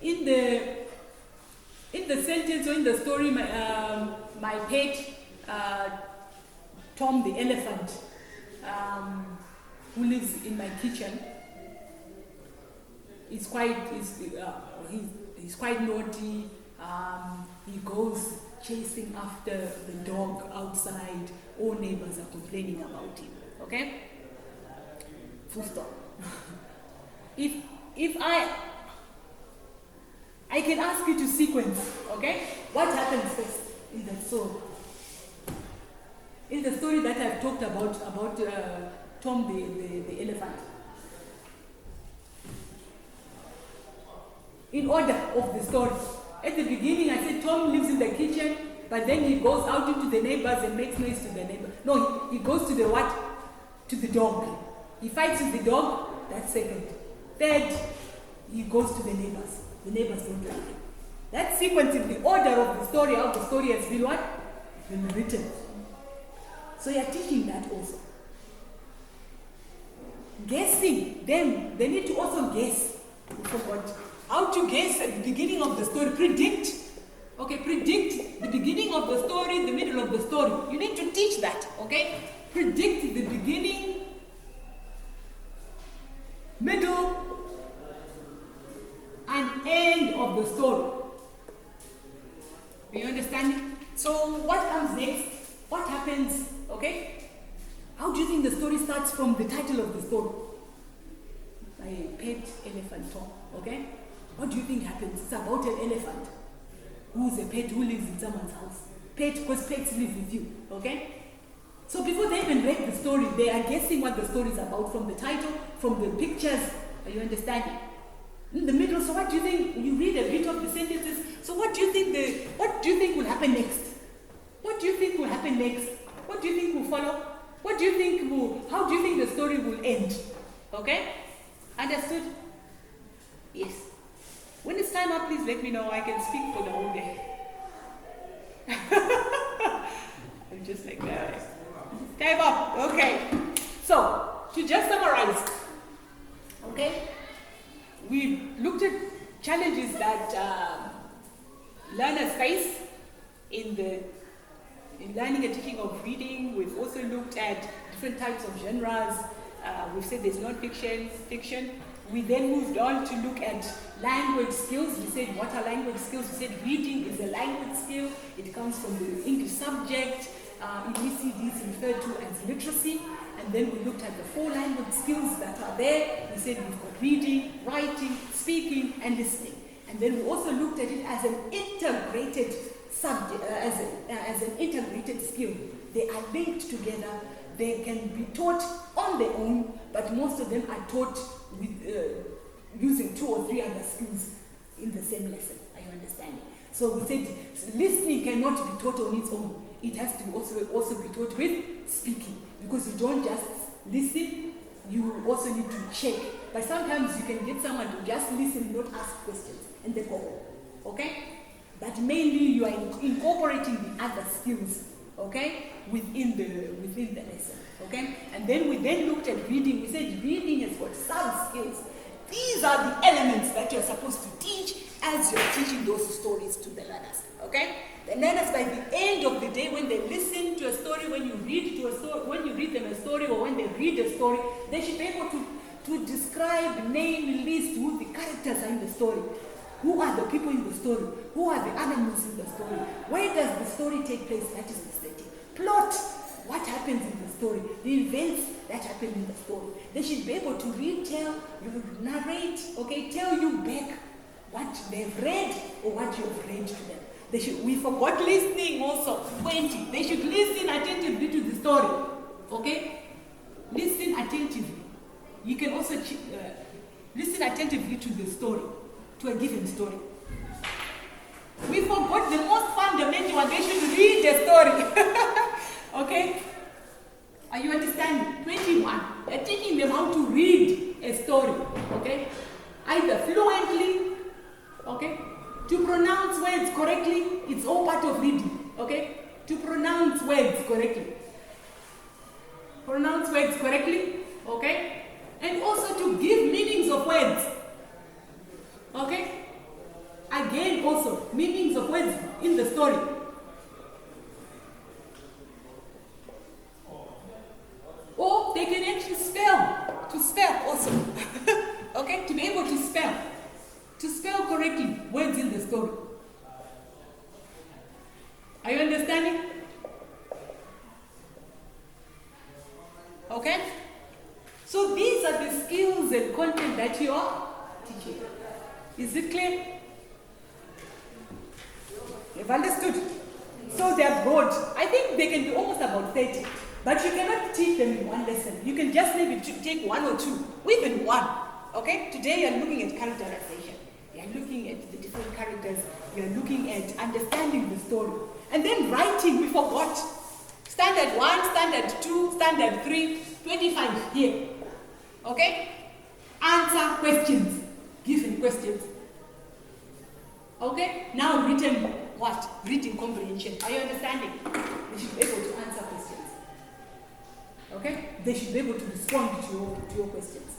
In the sentence or in the story, my pet Tom the elephant, who lives in my kitchen, he's quite naughty. He goes chasing after the dog outside. All neighbors are complaining about him. Okay? Full stop. If I can ask you to sequence, okay? What happens first in that story? In the story that I've talked about Tom the elephant. In order of the story. At the beginning I said Tom lives in the kitchen, but then he goes out into the neighbors and makes noise to the neighbor. No, he goes to the what? To the dog. He fights with the dog, that's second. Third, he goes to the neighbors. The neighbors don't like him. That sequence is the order of the story, how the story has been what? Been written. So you're teaching that also. Guessing them, they need to also guess. How to guess at the beginning of the story, predict. Okay, predict the beginning of the story, the middle of the story. You need to teach that, okay? Predict the beginning, middle, and end of the story. Are you understanding? So what comes next? What happens? Okay? How do you think the story starts from the title of the story? My pet elephant Tom. Okay? What do you think happens? It's about an elephant who's a pet who lives in someone's house. Pet, because pets live with you. Okay? So before they even read the story, they are guessing what the story is about from the title, from the pictures. Are you understanding? In the middle, so what do you think? You read a bit of the sentences. So what do you think will happen next? What do you think will happen next? What do you think will follow? How do you think the story will end? Okay? Understood? Yes. When it's time up, please let me know. I can speak for the whole day. I'm just like that. Time up. Okay. So, to just summarize. Okay? We looked at challenges that learners face in learning and teaching of reading. We've also looked at different types of genres. We've said there's non-fiction, fiction. We then moved on to look at language skills. We said, what are language skills? We said reading is a language skill. It comes from the English subject. In ECD, it's referred to as literacy. And then we looked at the 4 language skills that are there. We said we've got reading, writing, speaking, and listening. And then we also looked at it as an integrated subject, as an integrated skill. They are linked together. They can be taught on their own, but most of them are taught with using 2 or 3 other skills in the same lesson. Are you understanding? So we said listening cannot be taught on its own. It has to also be taught with speaking, because you don't just listen, you also need to check. But sometimes you can get someone to just listen, not ask questions, and they go home. Okay? But mainly you are incorporating the other skills, okay, within the lesson. Okay? And then we looked at reading. We said reading has got some skills. These are the elements that you're supposed to teach as you're teaching those stories to the learners. Okay? The learners, by the end of the day, when they listen to a story, when you read them a story, or when they read a story, they should be able to describe, name, list who the characters are in the story. Who are the people in the story? Who are the animals in the story? Where does the story take place? That is the setting. Plot. What happens in the story? The events that happen in the story. They should be able to retell, narrate, okay, tell you back what they've read or what you've read to them. We forgot listening also. 20. They should listen attentively to the story. Okay? Listen attentively. You can also listen attentively to the story, to a given story. We forgot the most fundamental one. They should read the story. Okay? Are you understanding? 21. They're teaching them how to read a story. Okay? Either fluently, okay? To pronounce words correctly, it's all part of reading. Okay? To pronounce words correctly. Pronounce words correctly. Okay? And also to give meanings of words. Okay? Again, also, meanings of words in the story. Or they can actually spell. To spell also. Okay? To be able to spell. To spell correctly words in the story. Are you understanding? Okay? So these are the skills and content that you are teaching. Is it clear? You've understood? So they are broad. I think they can be almost about 30. But you cannot teach them in one lesson. You can just maybe take 1 or 2, or even 1. Okay? Today you're looking at characterization. You're looking at the different characters. You're looking at understanding the story. And then writing, we forgot. Standard 1, standard 2, standard 3, 25 here. Okay? Answer questions. Given questions. Okay? Now written what? Written comprehension. Are you understanding? They should be able to answer questions. Okay? They should be able to respond to your questions.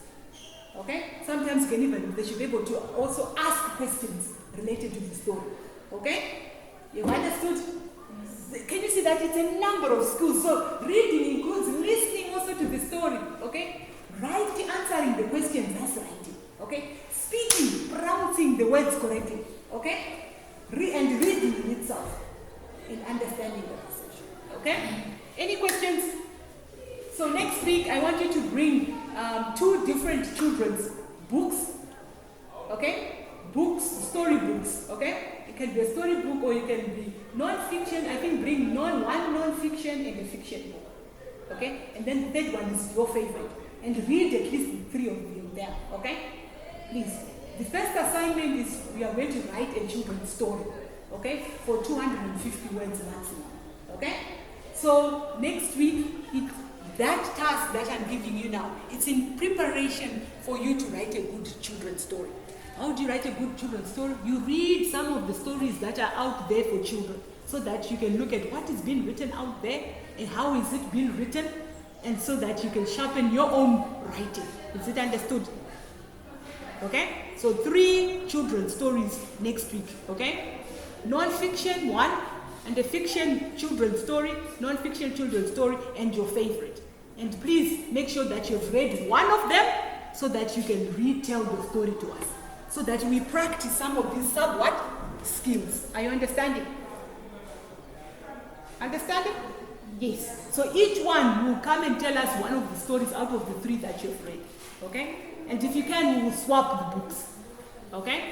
Okay? Sometimes they should be able to also ask questions related to the story. Okay? You've understood? Can you see that it's a number of skills? So reading includes listening also to the story. Okay? Writing, answering the questions, that's writing. Okay? Speaking, pronouncing the words correctly. Okay? And reading in itself. And understanding the message. Okay? Any questions? So next week, I want you to bring 2 different children's books. Okay? Books, story books. Okay? It can be a story book or it can be non-fiction. I think bring one non-fiction and a fiction book. Okay? And then the third one is your favorite. And read at least 3 of them there. Okay? Please. The first assignment is we are going to write a children's story. Okay? For 250 words maximum. Okay? So next week, that task that I'm giving you now, it's in preparation for you to write a good children's story. How do you write a good children's story? You read some of the stories that are out there for children so that you can look at what is being written out there and how is it being written, and so that you can sharpen your own writing. Is it understood? Okay? So 3 children's stories next week, okay? Non-fiction 1, and a fiction children's story, non-fiction children's story, and your favorite. And please make sure that you've read one of them so that you can retell the story to us. So that we practice some of these skills. Are you understanding? Understanding? Yes. So each one will come and tell us one of the stories out of the 3 that you've read. Okay? And if you can, we will swap the books. Okay?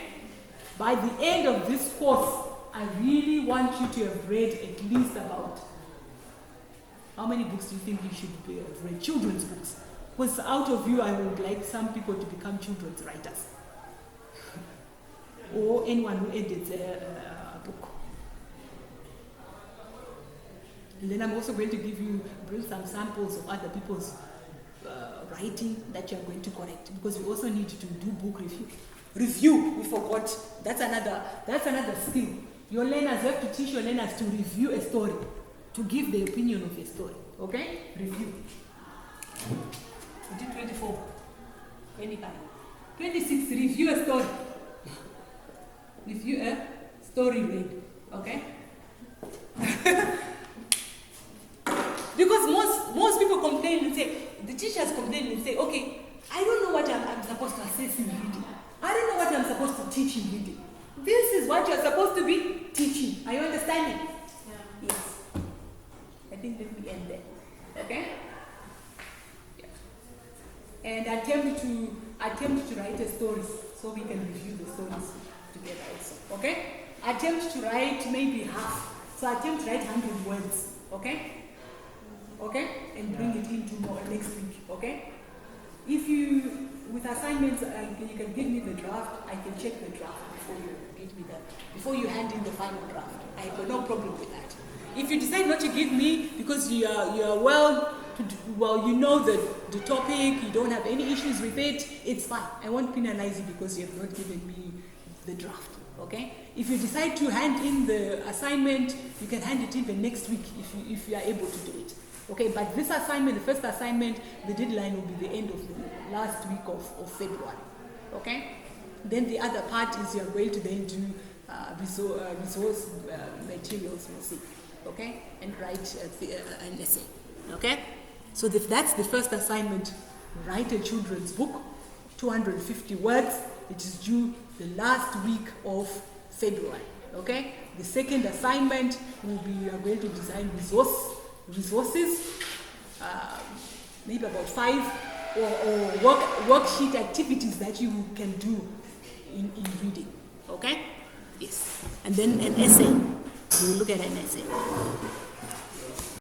By the end of this course, I really want you to have read at least about, how many books do you think you should have read? Children's books. Because out of you, I would like some people to become children's writers. Or anyone who edits a book. And then I'm also going to bring some samples of other people's writing that you're going to correct, because we also need to do book review. Review, we forgot. That's another skill. Your learners have to teach your learners to review a story, to give the opinion of a story. Okay? Review. We did 24. 25. 26, review a story. Review a story read. Okay? Because most people complain and say, the teachers complain and say, okay, I don't know what I'm supposed to assess in reading. I don't know what I'm supposed to teach in reading. This is what you're supposed to be teaching. Are you understanding? Yeah. Yes. I think let me end there. Okay? Yeah. And attempt to write a story so we can review the stories together also. Okay? Attempt to write maybe half. So attempt to write 100 words. Okay? Okay? And bring it into next week. Okay? If you, with assignments, you can give me the draft. I can check the draft before you give me that. Before you hand in the final draft. I have no problem with that. If you decide not to give me because you are you know the topic, you don't have any issues with it, it's fine. I won't penalize you because you have not given me the draft. Okay? If you decide to hand in the assignment, you can hand it in the next week if you are able to do it. Okay, but this assignment, the first assignment, the deadline will be the end of the last week of February. Okay? Then the other part is you are going to then do resource materials, we'll see. Okay? And write an essay. Okay? So that's the first assignment. Write a children's book, 250 words. It is due the last week of February. Okay? The second assignment will be you are going to design resources, maybe about 5 or worksheet activities that you can do in reading. Okay? Yes. And then an essay. We will look at an essay.